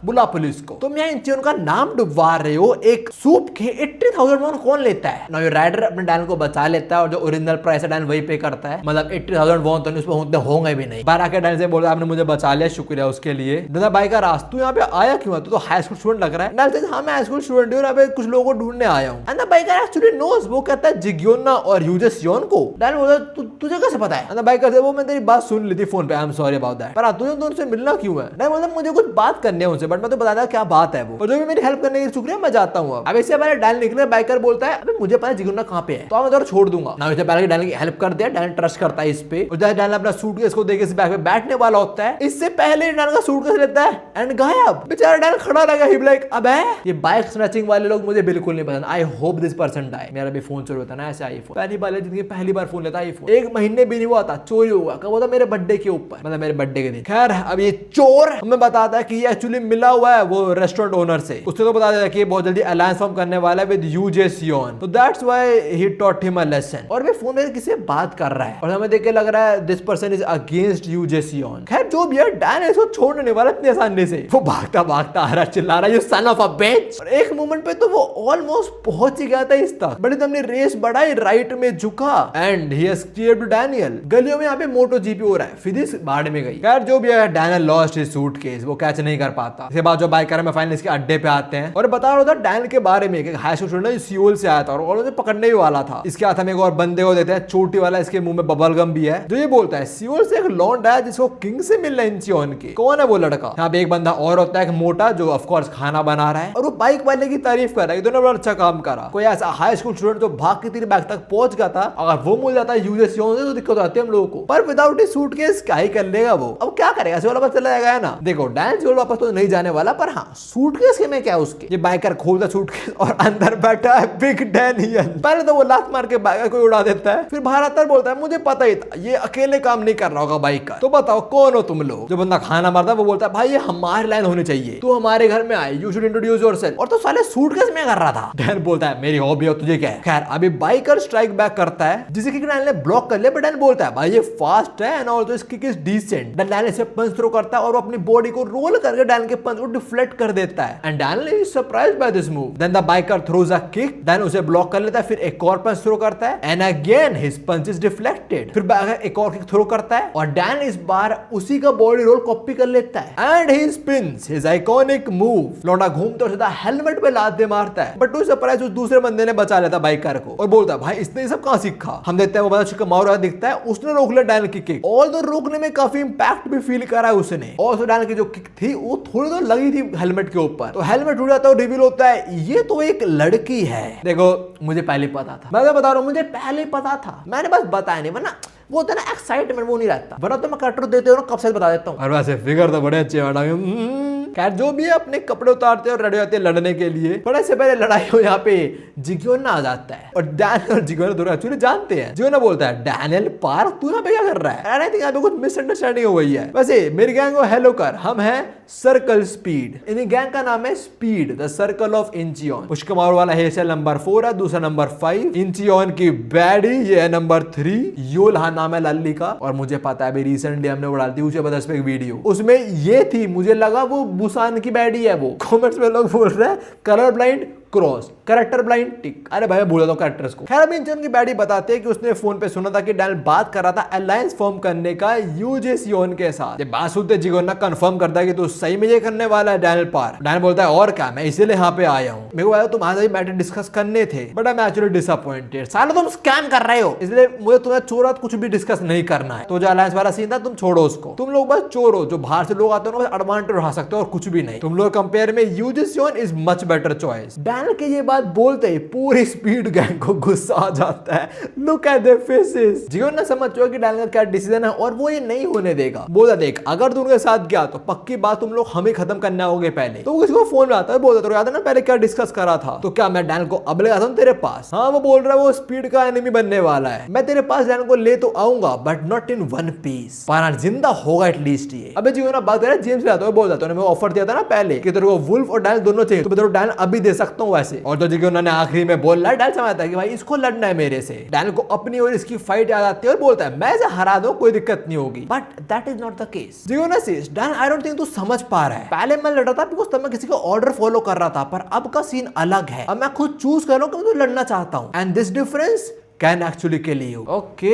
बुला पुलिस को। तुम यहाँ इंचियोन का नाम डुबवा रहे हो, एक सूप के 80,000 वॉन कौन लेता है? ना ये राइडर अपने डैनियल को बचा लेता है और जो ओरिजिनल प्राइस है डैनियल वही पे करता है, मतलब 80,000 वॉन तो उसमें होते होंगे भी नहीं। बाहर आके डैनियल से बोला आपने मुझे बचा लिया, शुक्रिया उसके लिए। दादा भाई का राज तू यहाँ पे आया क्यों? तू तो हाई स्कूल स्टूडेंट लग रहा है। डैनियल से हाँ मैं हाई स्कूल स्टूडेंट हूँ, यहाँ पे कुछ लोगों को ढूंढने आया हूँ। And the biker actually knows, वो कहता है जिगियोना और यूजेसियन को। डैनियल बोलता तुझे कैसे पता है? एंड द बाइकर से वो मैं तेरी बात सुन ली थी फोन पे, I am sorry about that. पर तुझे तो उनसे मिलना क्यों है? डैनियल बोलता मुझे कुछ बात करनी है उनसे, बट मैं तो बताता क्या बात है वो, और जो भी मेरी हेल्प करने की शुक्रिया, मैं जाता हूँ। अब इससे पहले डैनियल निकले, बाइकर बोलता है अबे मुझे पता है जिगुना कहां पे है, तो मैं उधर छोड़ दूंगा ना। इससे पहले डैनियल की हेल्प कर दिया, डैनियल ट्रस्ट करता है इस पे, और जब डैनियल अपना सूटकेस को देके इस बैग पे बैठने वाला होता है, इससे पहले डैनियल का सूटकेस लेता है एंड गायब। बेचारा डैनियल खड़ा रह गया, ही लाइक अबे ये बाइक स्नैचिंग वाले लोग मुझे बिल्कुल नहीं पसंद, I hope this person die. मेरा भी फोन चोरी होता है ना ऐसे, आईफोन पहली बार जिंदगी पहली बार फोन लेता है आईफोन, 1 महीने भी नहीं हुआ था चोरी हुआ, कब होता मेरे बर्थडे के ऊपर, मतलब मेरे बर्थडे के दिन। खैर अब ये चोर हमें बताता है कि ये एक्चुअली मिला हुआ है वो रेस्टोरेंट ओनर से, उससे तो बता देता है कि ये बहुत जल्दी अलायंस फॉर्म करने वाला है विद यूजे सियोन, तो that's why he taught him a lesson. और वे फोन में किसी से बात कर रहा है और हमें देख के लग रहा है दिस पर्सन इज अगेंस्ट यूजे सियोन। खैर जो भी है, डैन इसको छोड़ने वाला इतनी आसानी से। वो भागता भागता आ रहा, चिल्ला रहा, यू सन ऑफ अ बिच। और एक मोमेंट पे तो वो ऑलमोस्ट पहुंच ही गया था इस तक, बट हमने रेस बढ़ाई, राइट में झुका एंड ही एस्केप्ड डैनियल। गलियों में यहाँ पे मोटो जीपी हो रहा है, फिजिक्स बाढ़ में गई। खैर जो भी है, डैनियल लॉस्ट हिज सूटकेस, वो कैच नहीं कर पाता। इसके बाद जो बाइकर में फाइनली इसके अड्डे पे आते हैं और बता रहा था डैनियल के बारे में कि हाई स्कूल स्टूडेंट सियोल से आया था और उन्हें पकड़ने ही वाला था। इसके हाथ में एक और बंदे को देते हैं, चोटी वाला, इसके मुंह में बबल गम भी है, जो ये बोलता है सियोल से एक लौंडा है जिसको किंग से मिलना है इंचियोन के। कौन है वो लड़का? यहाँ पे एक बंदा और होता है, एक मोटा, जो ऑफ कोर्स खाना बना रहा है और वो बाइक वाले की तारीफ कर रहा है, दोनों बड़ा अच्छा काम करा। कोई ऐसा हाई स्कूल स्टूडेंट जो भाग के तेरे बैग तक पहुंच गया था, अगर वो मिल जाता है यूजे सियोन से तो दिक्कत आती है हम लोगों को। पर विदाउट ए सूटकेस क्या ही कर लेगा वो? अब क्या करेगा? सियोल वापस चला जाएगा ना। देखो डैन सियोल वापस तो नहीं जाने वाला, पर हाँ सूटकेस के में क्या उसके। ये बाइकर खोलता सूटकेस और अंदर बैठा है बिग डैनियल। पहले तो वो लात मार के बाइकर को उड़ा देता है, फिर बाहर आता है, बोलता है मुझे पता ही था ये अकेले काम नहीं कर रहा होगा बाइक का, तो बताओ कौन हो तुम लोग? जो बंदा खाना मारता है वो बोलता है भाई ये हमारी लाइन होनी चाहिए, तू हमारे घर में आए, यू शुड इंट्रोड्यूस योरसेल्फ। और तो साले सूटकेस में कर रहा था। डैन बोलता है मेरी हॉबी है, तुझे क्या है? खैर अभी बाइकर स्ट्राइक बैक करता है जिसे किक डैन ने ब्लॉक कर लिया, बट डैन बोलता है भाई ये फास्ट है एंड ऑल्सो इसकी किक इज डिसेंट। डैन इसे पंच थ्रो करता है और वो अपनी बॉडी को रोल करके डैन के पंच को डिफ्लेक्ट कर देता है and Dan is surprised by this move. Then the biker throws a kick, Dan उसे ब्लॉक कर लेता है, फिर एक और पंच थ्रो करता है and again his punch is deflected. फिर बाइकर एक और किक थ्रो करता है और डैन इस बार उसी का बॉडी रोल कॉपी कर लेता है and he spins his iconic move. लौंडा घूमता और सीधा हेलमेट पे लात दे मारता है, बट टू सरप्राइज उस दूसरे बंदे ने बचा लेता बाइकर को और बोलता है भाई इसने ये सब कहां सीखा? हम देखते हैं वो बंदा चिक्का मार रहा दिखता है, उसने रोक लिया डैन की किक। ऑल दो रोकने में काफी इंपैक्ट भी फील करा है उसने। और डैन की जो किक थी वो थोड़ी तो लगी थी हेलमेट के ऊपर, तो हेलमेट उड़ जाता है और रिवील होता है ये तो एक लड़की है। देखो मुझे पहले पता था, मैं तो बता रहा हूँ मुझे पहले पता था, मैंने बस बताया नहीं, वरना वो होता है ना एक्साइटमेंट वो नहीं रहता, वरना तो मैं कटर देते हो ना कब से बता देता हूँ। और वैसे फिगर तो बड़े अच्छे मैडम। खैर जो भी है अपने कपड़े उतारते हैं और रेडी होते हैं लड़ने के लिए। बड़े से पहले लड़ाई हो यहाँ पे जिग्योन आ जाता है और डैन और जिग्योन दोनों एक्चुअली जानते हैं। जिग्योन बोलता है डैनियल पार्क तू यहाँ पे क्या कर रहा है? आई थिंक यहाँ पे कुछ मिसअंडरस्टैंडिंग हो गई है। वैसे मेरी गैंग को हेलो कर, हम हैं सर्कल स्पीड। इन गैंग का नाम है Speed the circle of Incheon. पुष्कमार वाला हेयर स्टाइल नंबर 4 है, दूसरा नंबर 5। इंचियोन की बैडी ये है नंबर 3। योल्हा नाम है लल्ली का। और मुझे पता है अभी रिसेंटली हमने उड़ा दी ऊंचे बदस पे एक वीडियो, उसमें ये थी, मुझे लगा वो बुसान की बैडी है वो। कमेंट्स में लोग बोल रहे हैं colour blind cross, character blind tick. अरे भाई भूल जाता हूं कैरेक्टर्स को। खैर अभी इंचियोन की बैडी बताते हैं कि उसने फोन पे सुना था कि डैनियल बात कर रहा था अलायंस फॉर्म करने का यूजे सियोन के साथ। ये बात सुनते जिगोन ना कंफर्म करता है कि तू सही में ये करने वाला है डैनियल पार्क। डैनियल बोलता है और क्या, मैं इसीलिए यहाँ पे आया हूँ, मेरे को आया तुम्हारे साथ मैटर डिस्कस करने थे, but I am actually disappointed. साला तुम स्कैम कर रहे हो, इसलिए मुझे तुम्हें चोर कुछ भी डिस्कस नहीं करना है। तो जो अलायंस वाला सीन था तुम छोड़ो उसको, तुम लोग बस चोर हो, जो बाहर से लोग आते हो ना एडवांटेज उठा सकते हो और कुछ भी नहीं। तुम लोग कंपेयर में Yujae Seon is much better choice. Daniel की ये बात बोलते ही पूरी स्पीड गैंग को गुस्सा आ जाता है। Look at their faces. Jigon ना समझ चुका कि डैनियल का क्या डिसीजन है और वो ये नहीं होने देगा। बोला देख अगर तू उनके साथ गया तो पक्की बात तुम लोग हमें खत्म करने आओगे पहले। तो वो किसी को फोन में आता है, बोलता तो याद है ना पहले क्या डिस्कस करा था, तो क्या मैं डैनियल को अब ले आता हूं तेरे पास? हाँ वो बोल रहा है वो स्पीड का एनिमी बनने वाला है, मैं तेरे पास डैनियल को ले तो आऊंगा but not in one piece, पर जिंदा होगा एटलीस्ट ये। अबे जिगोन बात कर रहा है जेम्स ले आता है, बोल जाता है मैं ऑफर दिया था ना पहले कि तेरे को वुल्फ और डैनियल दोनों चाहिए, तो मैं तेरे को डैनियल अभी दे सकता हूं वैसे। और तो जिगोन ने आखिरी में बोल रहा है, डैनियल समझता है कि भाई इसको लड़ना है मेरे से। डैनियल को अपनी और इसकी फाइट याद आती है और बोलता है मैं इसे हरा दूं कोई दिक्कत नहीं होगी, but that is not the case. Jigon says Daniel I don't think तू समझ पा रहा है, पहले मैं लड़ रहा था बिकॉज़ तब मैं किसी का ऑर्डर फॉलो कर रहा था, पर अब का सीन अलग है, अब मैं खुद चूज कर रहा हूं कि मैं तो लड़ना चाहता हूं and this difference can actually kill you. Okay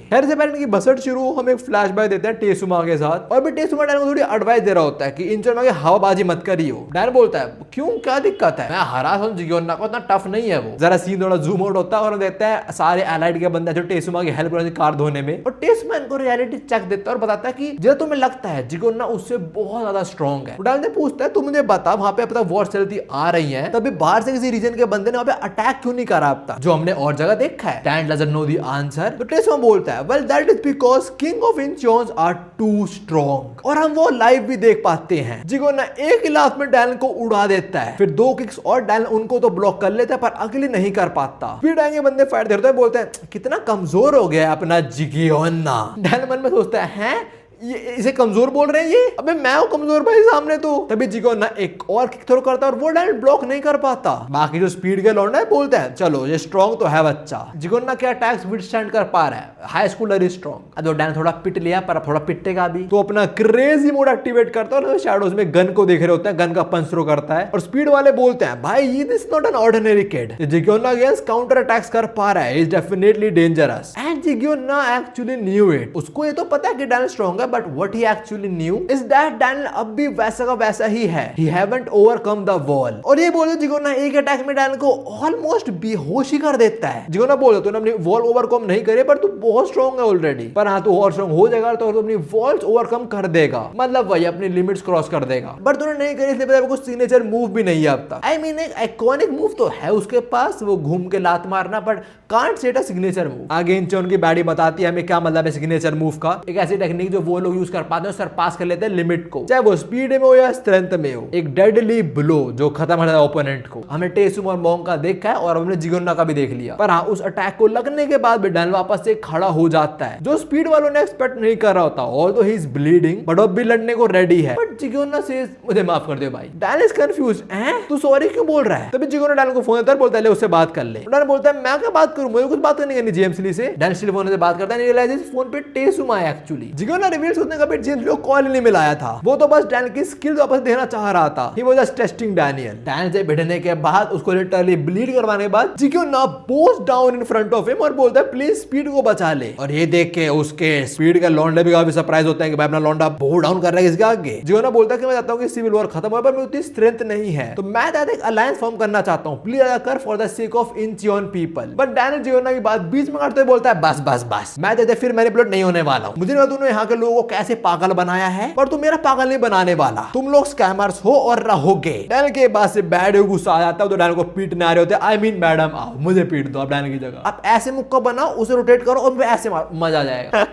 खैर से पहले इनकी बसट शुरू हम एक फ्लैशबैक देते हैं टेसुमा के साथ, और भी टेसुमा डैन को थोड़ी एडवाइस दे रहा होता है कि इंचियोन में हवाबाजी मत करियो। डैन बोलता है क्यों क्या दिक्कत है, मैं हरा हूं जिगोन को, इतना टफ नहीं है वो। जरा सीन थोड़ा जूम आउट होता है और हम देखते हैं सारे एलाइड के बंदे जो टेसुमा की हेल्प कर कार धोने में, और टेसुमा इनको रियलिटी चेक देता है और बताता है कि जो तुम्हें लगता है जिगोन उससे बहुत ज्यादा स्ट्रॉन्ग है। डैन से पूछता है तू मुझे बता वहां पे अब तक वॉर चलती आ रही है, तभी बाहर से किसी रीजन के बंदे ने वहां पे अटैक क्यों नहीं करा अब तक, जो हमने और जगह देखा है? Dan doesn't know the answer. तो टेसुमा बोलता है well that is because king of Incheon are too strong, और हम वो लाइव भी देख पाते हैं। जिगोन एक ही लात में डैनियल को उड़ा देता है, फिर 2 किक्स और डैनियल उनको तो ब्लॉक कर लेता है पर अगली नहीं कर पाता। फिर आगे बंदे फाइट देते हैं, बोलते हैं कितना कमजोर हो गया है अपना जिगोन। डैनियल मन में सोचता है ये इसे कमजोर बोल रहे हैं ये, अबे मैं हूं कमजोर भाई सामने तो। तभी जिगोना एक और किक थ्रो करता है और वो डैनियल ब्लॉक नहीं कर पाता। बाकी जो स्पीड के लौंडे बोलते हैं चलो ये स्ट्रॉन्ग तो है बच्चा। जिगोना क्या अटैक्स विथस्टैंड कर पा रहा है, हाई स्कूलर इज स्ट्रॉन्ग। अब तो डैन थोड़ा पिट लिया पर थोड़ा पिटेगा भी, तो अपना क्रेजी मोड एक्टिवेट करता है और शैडोज में गन को देख रहे होते हैं, गन का पंच थ्रो करता है और स्पीड वाले बोलते हैं भाई ये this not an ordinary kid, Jigona against counter attacks कर पा रहा है, is definitely dangerous and Jigona actually knew it. उसको ये तो पता है कि डैनियल स्ट्रॉन्ग है, but what he actually knew is that Daniel अब भी वैसा का वैसा ही है, he haven't overcome the wall. और ये बोलते जिगोना एक अटैक में डैनियल को ऑलमोस्ट बेहोश ही कर देता है। जिगोना बोलते तूने अपनी वॉल ओवरकम नहीं करे पर तू बहुत स्ट्रॉन्ग है ऑलरेडी, पर हाँ तू और स्ट्रॉन्ग हो जाएगा तो अपनी वॉल्स ओवरकम कर देगा, मतलब वही अपनी लिमिट्स क्रॉस कर देगा, बट तूने नहीं करी इसलिए पता कुछ सिग्नेचर मूव भी नहीं है अब तक। आई मीन एक आइकॉनिक मूव तो है उसके पास, वो घूम के लात मारना, but can't set a signature move. आगे इंचोन की बैडी बताती है हमें क्या मतलब है सिग्नेचर मूव का। एक ऐसी टेक्निक जो वो लोग यूज कर पाते हैं, सरपास कर लेते हैं लिमिट को, चाहे वो स्पीड में हो या स्ट्रेंथ में हो। एक डेडली ब्लो जो खत्म कर देता है ओपोनेंट को। हमने टेसुम और मोंग का देखा है और हमने जिगोना का भी देख लिया, पर हाँ उस अटैक को लगने के बाद भी डैनियल वापस से खड़ा हो जाता है, जो स्पीड वालों ने एक्सपेक्ट नहीं कर रहा होता। Although he is bleeding but अब भी लड़ने को रेडी है, बट जिगोना से मुझे माफ कर दे भाई। डैनियल इज कंफ्यूज्ड, हैं तू सॉरी क्यों बोल रहा है? तभी जिगोना डैनियल को फोन करता है, बोलता है ले उससे बात कर ले। डैनियल बोलता है मैं क्या बात करूं, मुझे कुछ बात करनी जेम्स ली से। डैनियल स्टिल फोन से बात करता है, रियलाइजेस फोन पे टेसुम आया एक्चुअली। जिगोना रिवील्स उसने कभी जेम्स ली को कॉल नहीं मिलाया था, वो तो बस डैनियल की स्किल वापस देना चाह रहा था। He was just testing Daniel. Daniel से भिड़ने के बाद उसको लिटरली ब्लीड करवाने के बाद Jigona bows down in front of him और बोलता है प्लीज स्पीड को बचा ले। और ये देख के उसके स्पीड का लौंडे भी काफी सरप्राइज होते हैं कि भाई अपना लौंडा बो डाउन कर रहा है इसके आगे। जिगोना बोलता है कि मैं चाहता हूं कि सिविल वॉर खत्म हो, पर मेरी उतनी स्ट्रेंथ नहीं है, तो मैं चाहता एक अलायंस फॉर्म करना चाहता हूं, प्लीज कर for the sake of Incheon people. But Daniel Jigona की बात बीच में काटते हुए बोलता है बस बस बस, मैं चाहते फिर मैनिपुलेट नहीं होने वाला हूं। मुझे नहीं पता तूने यहाँ के लोगों को कैसे पागल बनाया है, पर तुम मेरा पागल नहीं बनाने वाला, तुम लोग स्कैमर्स हो और रहोगे। डैनियल के बाद से बैड गुस्सा आ जाता है, तो डैनियल को पीटने आ रहे होते हैं। आई मीन मैडम आओ मुझे पीट दो, अब डैनियल की जगह आप ऐसे मुक्का बनाओ, उसे रोटेट करो और ऐसे मजा आ जाएगा।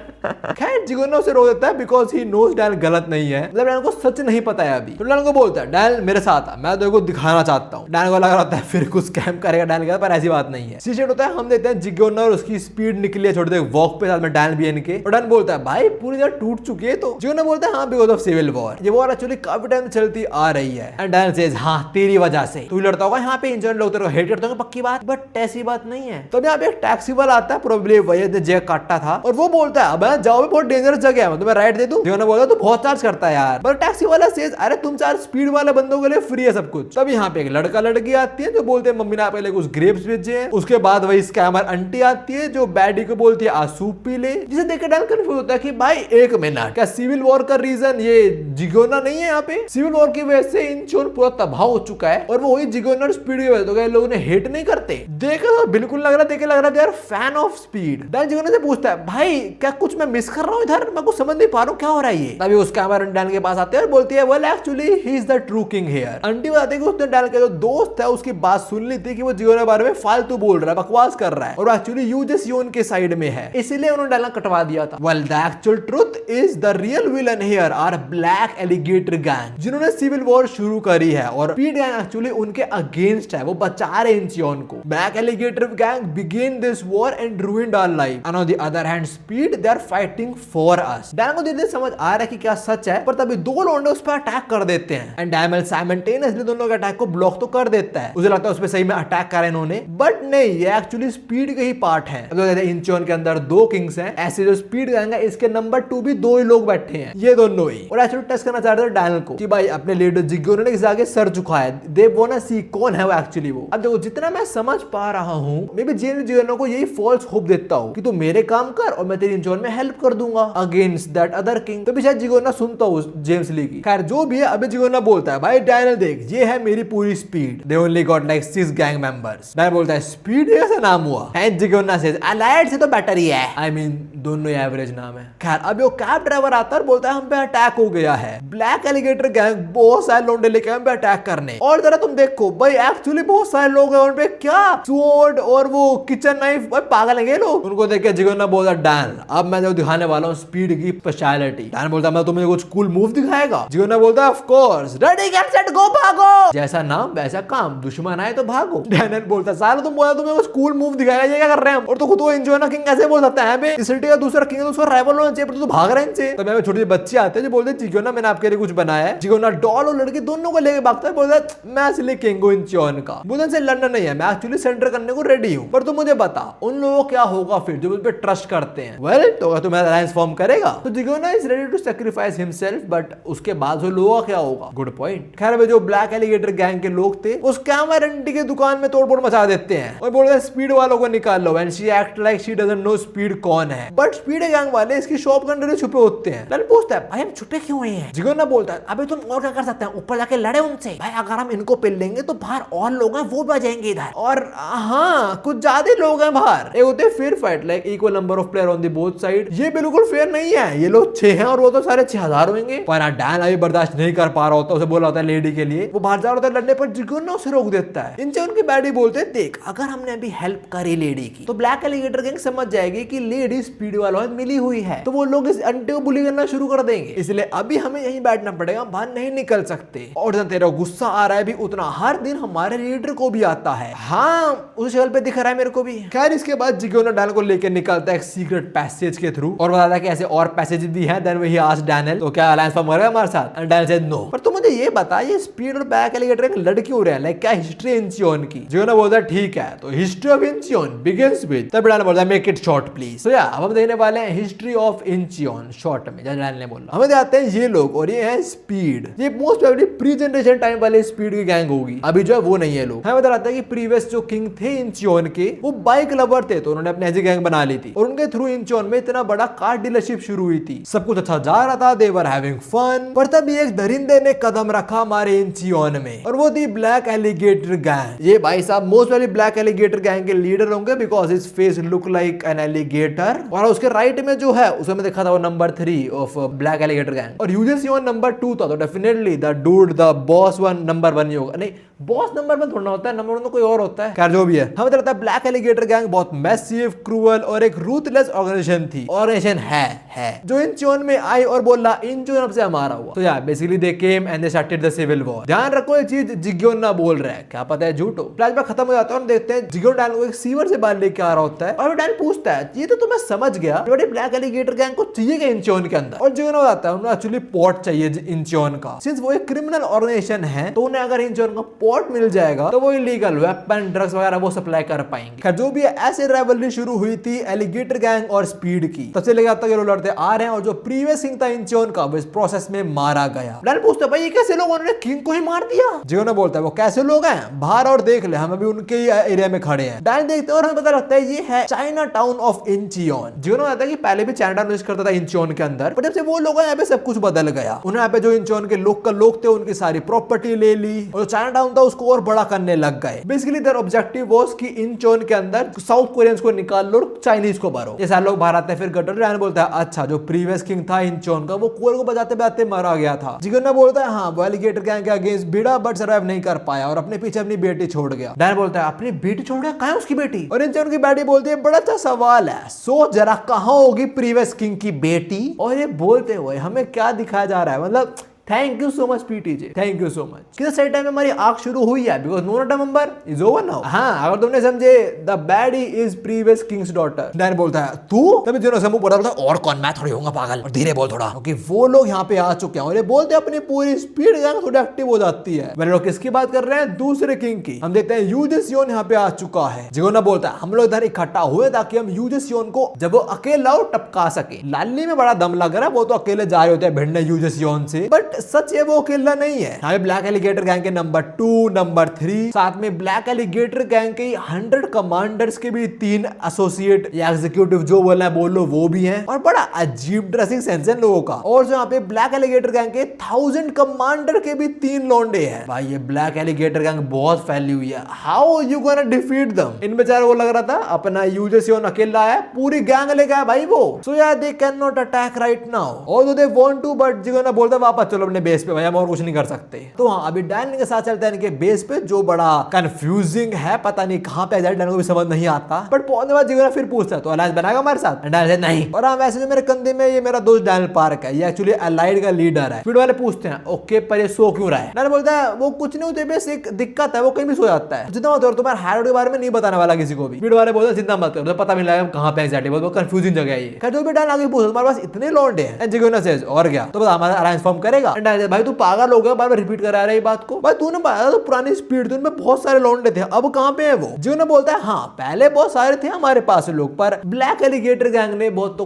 खैर जिगोना उसे रो देता है बिकॉज ही नोज डैनियल गलत नहीं है, मतलब डैनियल को सच नहीं पता है अभी। तो डैनियल को बोलता है डैनियल मेरे साथ आ, मैं तेरे को दिखाना चाहता हूँ। डैनियल को लग रहा है फिर कुछ स्कैम करेगा डैनियल का, पर ऐसी बात नहीं है। सीसेट होता है, हम देखते हैं जिगोना और उसकी स्पीड निकली है छोटे से वॉक पे, साथ में डैनियल भी इनके। और डैनियल बोलता है भाई पूरी तरह टूट चुकी है, तो जिगोना बोलता है हाँ बिकॉज ऑफ सिविल वॉर। ये वॉर एक्चुअली काफी टाइम चलती आ रही है। एंड डैनियल सेज हाँ तेरी वजह से तू लड़ता होगा यहाँ पे, इंजन लोग तेरे को हेट करते होंगे पक्की बात, बट ऐसी बात नहीं है। तो यहाँ पे एक टैक्सी वाला आता है, प्रोबेबली वही ने जैक काटा था, और वो बोलता है अब जाओ भी बहुत डेंजरस जगह है, मैं तुम्हें राइड दे दूं। जिगोना बोलता तू बहुत चार्ज करता है यार, पर टैक्सी वाला सेज अरे तुम चार स्पीड वाले बंदों के लिए फ्री है सब कुछ। तब यहाँ पे एक लड़का लड़की आती है जो बोलते हैं मम्मी ने पहले कुछ ग्रेप्स भेजे हैं। उसके बाद वही स्कैमर आंटी आती है जो बैडी को बोलती है आ सूप पी ले, जिसे देखकर डैनियल कंफ्यूज होता है कि भाई एक मिनट, क्या सिविल वॉर का रीजन ये जिगोना नहीं है? यहाँ पे सिविल वॉर की वजह से इंचोन पूरा तबाह हो चुका है, और वो वही जिगोना स्पीड की वजह से, तो लोगों ने हेट नहीं करते। देखा तो बिल्कुल लग रहा है, देखे लग रहा है यार फैन ऑफ स्पीड। डैनियल जिगोना से पूछता है भाई क्या कुछ मैं मिस कर रहा हूँ इधर, मैं कुछ समझ नहीं पा रहा हूँ क्या हो रहा है ये। तभी उसका कैमरा डैनियल के पास आते हैं और बोलती है well actually he is the true king here. Aunty बताती है कि उसने डैनियल का जो दोस्त है उसकी बात सुन ली थी कि वो जिगोना के बारे में फालतू बोल रहा है, बकवास कर रहा है, और एक्चुअली यूजस योन के साइड में है, इसीलिए उन्होंने डैनियल कटवा दिया था। Well the actual truth is the real villain here are black alligator gang, जिन्होंने सिविल वॉर शुरू करी है, और स्पीड गैंग एक्चुअली उनके अगेंस्ट है, वो बचा रहे इंचियन को। Black alligator gang begin this war and ruined our life, and on the other hand speed they are fighting for us। Daniel को धीरे समझ आ रहा है कि क्या सच है, पर तभी दो लौंडे उस पर अटैक कर देते हैं, एंड डैनियल साइमल्टेनियसली दोनों के अटैक को ब्लॉक तो कर देता है। उसे लगता है उस पर सही में अटैक करा इन्होंने, बट नहीं, ये एक्चुअली स्पीड के ही पार्ट है। अब तो इंचियन के अंदर दो किंग्स हैं, ऐसे जो स्पीड गैंग है इसके नंबर 2 भी दो ही लोग बैठे हैं, ये दोनों ही। और एक्चुअली टेस्ट करना चाहते थे डैनियल को कि भाई अपने लीडर जिगोना ने किसी आगे सर झुकाया, दे वांट टू सी कौन है वो एक्चुअली वो। अब देखो जितना मैं समझ पा रहा हूं, मे बी जिगोना को यही फॉल्स होप देता हूं कि तू मेरे काम कर और मैं तेरी इंचियन में हेल्प कर दूंगा अगेंस्ट दैट अदर किंग। तो भी शायद जिगोना सुनता हूं जेम्स ली की। खैर जो भी है, अभी जिगोना बोलता है भाई डैनियल देख ये है मेरी पूरी speed, they only got like 6 gang members. Daniel बोलता है स्पीड कैसा नाम हुआ? एंड जिगोना सेज अलायड से तो बेटर ही है, आई मीन दोनों ही एवरेज नाम है। खैर अब वो कैब ड्राइवर आता है और बोलता है हम पे अटैक हो गया है, ब्लैक एलिगेटर गैंग बहुत सारे लौंडे लेके हम पे अटैक करने, और जरा तुम देखो भाई एक्चुअली बहुत सारे लोग हैं उन पे, क्या स्वॉर्ड और वो किचन नाइफ, भाई पागल है ये लोग। उनको देख के जिगोना बोलता डैनियल अब मैं जो दिखाने वाला हूँ स्पीड की स्पेशलिटी। डैन बोलता है मैं तुम्हें कुछ कूल मूव दिखाएगा। जियोना बोलता है of course, ready get set go, भागो। जैसा नाम वैसा काम, दुश्मन आए तो भागो। डैनियल बोलता है साला तुम बोला तुम्हें कुछ कूल मूव दिखाएगा, ये क्या कर रहे हैं हम? और तो खुद को इंजोना किंग कैसे बोल सकता है? इस सिटी का दूसरा किंग है, उसका राइवल होना चाहिए, पर तू भाग रहे हैं इनसे। तब छोटे बच्चे आते हैं जो बोलते हैं जियोना मैंने आपके लिए कुछ बनाया है। जियोना डॉल और लड़की दोनों को लेके भागता है, बोलता है मैं असली किंग हूं इंचियोन का, मुझे से लड़ना नहीं है, मैं एक्चुअली सेंटर करने को रेडी हूं, पर तू मुझे बता उन लोगों को क्या होगा फिर जो मुझ पे ट्रस्ट करते हैं? वेल तो तुम्हें अलायंस फॉर्म करेगा तो Jiona is ready to sacrifice himself, but उसके बाद जो लोगों का क्या होगा? Good point. खैर वे जो ब्लैक एलिगेटर गैंग के लोग थे उस कैमरा आंटी की दुकान में तोड़फोड़ मचा देते हैं और बोलते हैं स्पीड वालों को निकाल लो, and she act like she doesn't know speed कौन है। बट स्पीड गैंग वाले इसकी शॉप के अंदर छुपे होते हैं। डैन पूछता है भाई हम छुपे क्यों हुए हैं? जियोना बोलता है अबे तुम और क्या कर सकते हैं, ऊपर जाके लड़े उनसे। भाई अगर हम इनको पिल लेंगे तो बाहर और लोग हैं वो भी आ जाएंगे इधर, और हाँ कुछ ज्यादा लोग हैं बाहर। एक होते हैं fair fight, like equal number of player on the both side. ये बिल्कुल फेयर नहीं है, ये लोग 6 हैं और वो तो सारे 6000 होंगे। पर डैन अभी बर्दाश्त नहीं कर पा रहा होता, उसे बोला होता है लेडी के लिए, वो बाहर जा रहा होता है लड़ने पर जियोना उसे रोक देता है। इनसे उनकी बैडी बोलते हैं देख अगर हमने अभी हेल्प करी लेडी की तो ब्लैक एलिगेटर गैंग समझ जाएगी कि लेडी स्पीड वालों में मिली हुई है, तो वो लोग इस आंटी को बुली करना शुरू कर देंगे, इसलिए अभी हमें यहीं बैठना पड़ेगा, बाहर नहीं निकल सकते। और जितना तेरा गुस्सा आ रहा है भी उतना हर दिन हमारे लीडर को भी आता है। हाँ उस शक्ल पे दिख रहा है मेरे को भी। खैर इसके बाद जियोना डैन को लेकर निकलता है एक सीक्रेट पैसेज के थ्रू और बताता है कि ऐसे और पैसेज भी हैं। देन वही आस्क्ड डैनियल तो क्या अलायंस फॉर्म करेगा हमारे साथ? And Daniel said no. पर तुम मुझे ये बता ये स्पीड और ब्लैक एलिगेटर एक लड़की हो रहे हैं, लाइक क्या हिस्ट्री इंचियोन की? जियोना बोलता है ठीक है तो history of Incheon begins with, तब डैनियल बोलता है मेक इट शॉर्ट प्लीज। तो या अब हम देखने वाले हैं हिस्ट्री ऑफ इंचियोन शॉर्ट में, जैसे डैनियल ने बोला। हमें दिखाते हैं ये लोग और ये है स्पीड। ये most probably pre generation time वाले स्पीड की गैंग होगी, अभी जो है वो नहीं है लोग। हमें बताता है कि प्रीवियस जो किंग थे इंचियोन के वो बाइक लवर थे, तो उन्होंने अपनी ऐसी गैंग बना ली थी और उनके थ्रू इंचियोन में इतना बड़ा कार डीलरशिप शुरू हुई थी। सब कुछ अच्छा जा रहा था, दे वर हैविंग फन। पर तभी एक दरिंदे ने कदम रखा हमारे इंचियोन में और वो थी ब्लैक एलिगेटर गैंग। ये भाई साहब मोस्ट वाली ब्लैक एलिगेटर गैंग के लीडर होंगे because his face look like an alligator. और उसके राइट में जो है उसमें देखा था वो number 3 of black alligator gang और यूजेसियोन नंबर 2 था, तो definitely the dude the boss one number 1 ही होगा। नहीं बॉस नंबर 1 थोड़ा होता है, नंबर 1 तो कोई और होता है। खैर जो भी है हमें लगता है ब्लैक एलिगेटर गैंग बहुत मैसिव, क्रूअल और एक रूथलेस ऑर्गेनाइजेशन थी। ऑर्गेनाइजेशन है जो इंचियोन में आई और बोला इंचियोन से हमारा हुआ। तो यार basically they came and they started the civil war. ध्यान रखो ये चीज जियोना बोल रहा है, क्या पता है झूठ हो। फ्लैशबैक खत्म हो जाता है और देखते हैं जियोना डैन को एक सीवर से बाहर लेके आ रहा होता है और डैन पूछता है ये तो मैं समझ गया बट ब्लैक एलिगेटर गैंग को चाहिए क्या इंचियोन के अंदर? और जियोना बताता है उन्हें एक्चुअली पोर्ट चाहिए इंचियोन का। सिंस वो एक क्रिमिनल ऑर्गेनाइजेशन है तो उन्हें अगर इंचियोन का पोर्ट मिल जाएगा तो वो इलीगल वेपन ड्रग्स वगैरह वो सप्लाई कर पाएंगे। खैर जो भी है ऐसे राइवलरी शुरू हुई थी एलिगेटर गैंग और स्पीड की। तब से लेकर अब तक ये लोग लड़ते आ रहे हैं और जो प्रीवियस किंग था इंचियोन का वो इस प्रोसेस में मारा गया। डैन पूछता है भाई ये कैसे लोग, उन्होंने किंग को ही मार दिया? जियोना बोलता है वो कैसे लोग हैं बाहर और देख ले, हम अभी उनके ही एरिया में खड़े हैं। डैन देखते हैं और हमें पता लगता है ये है China town of Incheon. Jiyona कहता है कि पहले भी चाइना टाउन यूज करता था इंचियोन के अंदर, पर जब से वो लोग यहाँ पे सब कुछ बदल गया। उन्हें यहाँ पे जो इंचियोन के लोकल लोग थे उनकी सारी प्रॉपर्टी ले ली और चाइना टाउन था उसको और बड़ा करने लग गए। बेसिकली देयर ऑब्जेक्टिव वाज कि इंचियोन के अंदर साउथ कोरियंस को निकाल लो और चाइनीज को भरो। ये सारे लोग बाहर आते हैं फिर गटर। डैन बोलता है अच्छा जो प्रीवियस किंग था इंचियोन का वो कोर को बजाते बजाते मारा गया था। जियोना बोलता है हाँ वो एलिगेटर गैंग के अगेंस्ट भिड़ा बट सर्वाइव नहीं कर पाया और अपने पीछे अपनी बेटी छोड़ गया। डैन बोलता है अपनी बेटी छोड़ गया, कहां है उसकी बेटी? और इंचियोन की बेटी बोलती है बड़ा अच्छा सवाल है, सोच जरा कहां होगी प्रीवियस किंग की बेटी? और ये बोलते हुए हमें क्या दिखाया जा रहा है, मतलब thank you so much PTJ, thank you so much. किस सही टाइम में हमारी आग शुरू हुई है because no number is over now. हाँ अगर तुमने समझे the baddie is previous king's daughter. Dan बोलता है तू? तभी जियोना समूह पड़ा बोलता है और कौन, मैं थोड़ी होऊंगा पागल, और धीरे बोल थोड़ा क्योंकि वो लोग यहाँ पे आ चुके हैं और ये बोलते हैं अपनी पूरी स्पीड गैंग थोड़ी एक्टिव हो जाती है। वे लोग किसकी बात कर रहे हैं? दूसरे किंग की। हम देखते हैं यूजेसियोन यहाँ पे आ चुका है। जियोना बोलता है हम लोग इधर इकट्ठा हुए ताकि हम यूजेसियोन को जब वो अकेला हो टपका सके। लाली में बड़ा दम लग रहा है, वो तो अकेले जा रहे होते हैं भिड़ने यूजेसियोन से, बट सच है वो नहीं है। यहाँ ब्लैक एलिगेटर गैंग के नंबर 2 नंबर 3 साथ में ब्लैक एलिगेटर गैंग के 100 कमांडर्स के भी 3 एसोसिएट या एग्जीक्यूटिव जो बोलना है बोलो वो भी हैं और बड़ा अजीब ड्रेसिंग सेंस है लोगों का। और जो यहाँ पे ब्लैक एलिगेटर गैंग के 1000 कमांडर के भी 3 लौंडे हैं। भाई ये ब्लैक एलिगेटर गैंग बहुत फैली हुई है। How you gonna defeat them? इन बेचारों को लग रहा था अपना यूजेसियोन अकेला है, पूरी गैंग लेके आया भाई वो। सो यार they can not attack right now although they want to, but Jiona बोलता वापस चलो अपने बेस पे, भाई हम और कुछ नहीं कर सकते। तो हाँ, अभी डैन के साथ चलते हैं इनके बेस पे, जो बड़ा कंफ्यूजिंग है, पता नहीं कहाँ पे डैन को भी समझ नहीं आता। बट पहुंचने बाद जिगोना फिर पूछता है तो अलायंस बनाएगा हमारे साथ? डैन से नहीं। और हाँ, वैसे जो मेरे कंधे में ये मेरा दोस्त डैनियल पार्क है, ये एक्चुअली अलाइड का लीडर है। स्पीड वाले पूछते हैं ओके पर ये सो क्यों रहा है? डैनियल बोलता है वो कुछ नहीं होते, बस एक दिक्कत है, वो कहीं भी सो जाता है, जितना मत, और तुम्हारे हाइड के बारे में नहीं बताने वाला किसी को भी। स्पीड वाले बोलते जितना मत करो, पता नहीं लगा कहाँ पे एग्जैक्टली, बहुत कंफ्यूजिंग जगह है ये। खैर जो भी डैन आगे पूछो तुम्हारे पास इतने लौंडे हैं, जिगोना सेज और क्या, तो बता हमारा अलायंस फॉर्म करेगा? भाई तू पागल हो गया, बार बार रिपीट करा रहा है बात को। भाई तूने बताया तो पुरानी स्पीड थी, उनमें बहुत सारे लौंडे थे, अब कहाँ पे है वो? जिगोना बोलता है हाँ पहले बहुत सारे थे हमारे पास लोग, पर ब्लैक एलिगेटर गैंग ने बहुत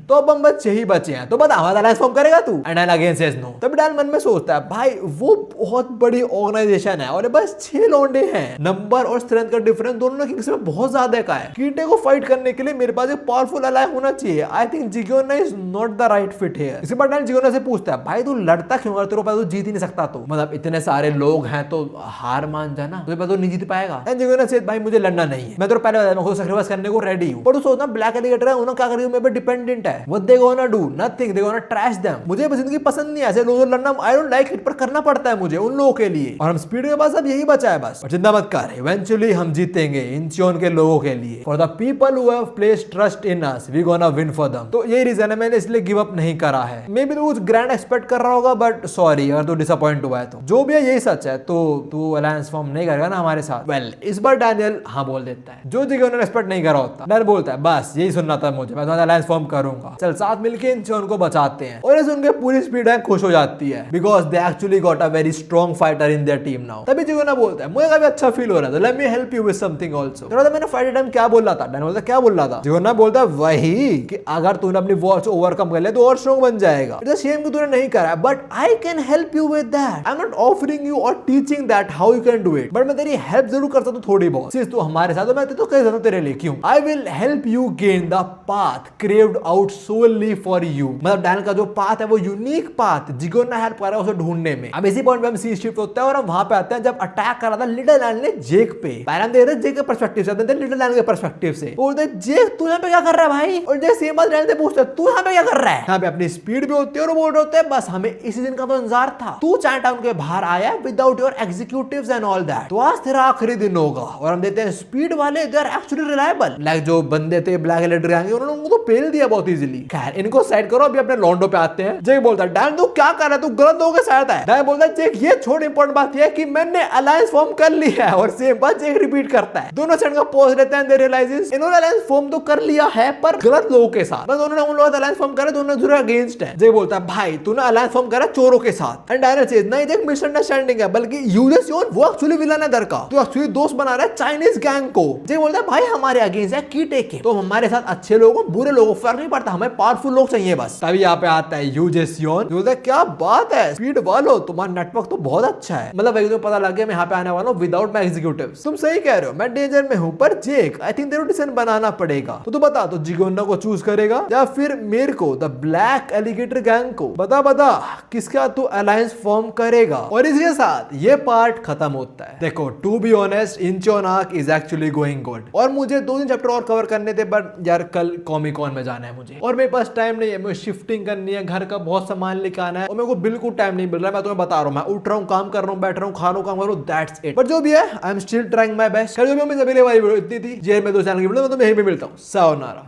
तो अब हम बस यही बचे हैं, तो बता हमारा अलायंस फॉर्म करेगा तू? And Dan again says no. तब डैन मन में सोचता है भाई वो बहुत बड़ी ऑर्गेनाइजेशन है और बस 6 लौंडे हैं, नंबर और स्ट्रेंथ का डिफरेंस दोनों किंग्स में बहुत ज्यादा का है। कीटे को फाइट करने के लिए मेरे पास एक पावरफुल अलाय होना चाहिए। I think Jigona is not the right fit here. इसके बाद डैन जिगोना से पूछता है भाई तू लड़ता क्यों, अगर तेरे पास तो जीत ही नहीं सकता, तो मतलब इतने सारे लोग हैं तो हार मान जाना, तुझे पता तो नहीं जीत पाएगा। एंड जिगोना से भाई मुझे लड़ना नहीं है, मैं तो पहले बताया मैं खुद सैक्रिफाइस करने को रेडी हूं, पर तू सोचना ब्लैक एलिगेटर है, उन्होंने क्या करेंगे मेरे पे डिपेंडेंट है, what they gonna do nothing, they gonna trash them. मुझे जिंदगी पसंद नहीं है ऐसे लोगों लड़ना, आई डोंट लाइक इट, पर करना पड़ता है मुझे उन लोगों के लिए, और हम स्पीड के पास अब यही बचा है बस। और चिंता मत कर, इवेंचुअली हम जीतेंगे इंचियोन के लोगों के लिए, for the people who have placed trust in us we gonna win for them. तो यही रीजन है मैंने इसलिए गिव अप नहीं करा है। मे बी तू कुछ ग्रैंड एक्सपेक्ट कर रहा होगा, बट सॉरी अगर तू डिसअपॉइंट हुआ है तो जो भी है यही सच है, तो तू अलायंस फॉर्म नहीं करेगा ना हमारे साथ? वेल इस बार डैनियल हाँ बोल देता है, जो जगह उन्होंने एक्सपेक्ट नहीं करा होता। डैनियल बोलता है बस यही सुनना था मुझे, मैं तुम्हारा अलायंस फॉर्म करूंगा, चल साथ मिलके इंचियोन को बचाते हैं। और सुन के पूरी स्पीड है खुश हो जाती है, because they actually got a very strong fighter in their team now. तभी जिगोना बोलता है मुझे काफी अच्छा फील हो रहा था, let me help you with something also. तो मैंने फाइट टाइम क्या बोल रहा था? डैनियल बोलता क्या बोल रहा था? जिगोना बोलता है वही कि अगर तूने अपनी वॉच ओवरकम कर लिया तो और स्ट्रॉन्ग बन जाएगा। इट्स अ शेम कि तूने नहीं करा, but I can help you with that. I am not offering you और teaching that how you can do it, but मैं तेरी हेल्प जरूर करता हूं थोड़ी बहुत। सिर्फ तू हमारे साथ, मैं तो कह देता हूं तेरे लिए क्यों। I will help you gain the path carved out solely for you. मतलब डैनियल का जो पाथ है वो यूनिक पाथ जिगोना हेल्प कर रहा है उसे ढूंढने में। अब इसी पॉइंट पे हम सी शिफ्ट होते हैं और हम वहां पे आते हैं जब अटैक कर रहा था लिटिल लैंड ने जेक पे। पहले हम देख रहे जेक के पर्सपेक्टिव से, लिटिल लैंड के पर्सपेक्टिव से। बोलते जेक तू यहाँ पे क्या कर रहा है भाई? और जेक सेम बात डैनियल से पूछता है तू यहाँ पे क्या कर रहा है? यहाँ पे अपनी स्पीड भी होती है और बोल रहे होते हैं बस हमें इसी दिन का तो इंतजार था, तू चाइनाटाउन के बाहर आया without your executives and all that, तो आज तेरा आखिरी दिन होगा। और हम देते हैं स्पीड वाले they are actually reliable, like जो बंदे थे ब्लैक एलिगेटर गैंग उन्होंने उनको तो पेल दिया बहुत इजीली। खैर इनको साइड करो, अभी अपने लॉन्डो पे आते हैं। जेक बोलता है डैन तू क्या कर रहा है, तू गलत लोगों के साथ है। डैन बोलता है जेक ये छोड़, इंपॉर्टेंट बात ये है कि मैंने अलायंस फॉर्म कर लिया है। और सेम बात जेक रिपीट करता है। दोनों साइड का पॉज लेते हैं, दे रियलाइजेस इन्होंने अलायंस फॉर्म तो कर लिया है पर गलत लोगों के साथ, बस उन्होंने उन लोगों का अलायंस फॉर्म करा, दोनों दूसरे अगेंस्ट है। जेक बोलता है भाई तूने अलायंस फॉर्म करा चोरों के साथ। एंड डैनियल सेज नहीं जेक मिसअंडरस्टैंडिंग है, बल्कि यूजेसियोन वो एक्चुअली विलन है दर का, तो एक्चुअली दोस्त बना रहा है चाइनीज गैंग को। जेक बोलता है भाई हमारे अगेंस्ट है कीटे के, तो हमारे साथ अच्छे लोगों बुरे लोगों फर्क नहीं पड़ता, हमें पावरफुल लोग चाहिए बस। तभी यहाँ पे आता है यूजेसियोन, बोलता है क्या बात है स्पीड वालों, तुम्हारा नेटवर्क तो बहुत अच्छा है, मतलब वही तो पता लग गया मैं यहाँ पे आने वाला हूँ विदाउट माय एग्जीक्यूटिव्स। तुम सही कह रहे हो, मैं डेंजर में हूँ, पर जेक आई थिंक तेरे को डिसीजन बनाना पड़ेगा। तो तू बता, तो जिगोना को चूज करेगा या फिर मेरे को द ब्लैक एलिगेटर गैंग को? बता बता किसका तू अलायंस फॉर्म करेगा? और इसके साथ ये पार्ट खत्म होता है। देखो to be honest Incheon arc is actually going good, और मुझे 2-3 चैप्टर और कवर करने थे, बट यार कल कॉमिक कॉन में जाना है मुझे, और मेरे पास टाइम नहीं है, मुझे शिफ्टिंग करनी है, घर का बहुत सामान लेके आना है, और मेरे को बिल्कुल टाइम नहीं मिल रहा है। मैं तुम्हें बता रहा हूँ, मैं उठ रहा हूँ, काम कर रहा हूँ, बैठ रहा हूँ, खा रहा हूँ, काम कर रहा हूँ, दैट्स इट। बट जो भी है I am still trying my best. जो भी मेरी वीडियो इतनी थी, जेल में 2 चैनल की वीडियो, मैं तुम्हें यहीं पे मिलता हूँ। सायोनारा।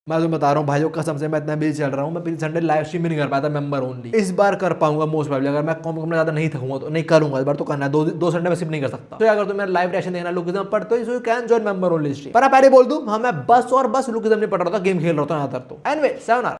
मैं तुम्हें बता रहा हूँ भाइयों कसम से, मैं इतना बिजी चल रहा हूँ, मैं पिछले संडे लाइव स्ट्रीम भी नहीं कर पाया था, मेंबर ओनली। इस बार कर पाऊंगा मोस्ट प्रोबेबली, अगर मैं कॉम ज्यादा नहीं थकूंगा तो नहीं करूंगा, इस बार तो करना है। 2 संडे में सिर्फ नहीं कर सकता। तो अगर तुम्हें लाइव रिएक्शन देखना लुकिज्म पर, तो you can join member only stream. पर पहले बोल दूं, हाँ मैं बस और बस लुकिज्म नहीं पढ़ रहा था, गेम खेल रहा था यहाँ तो। Anyway sayonara.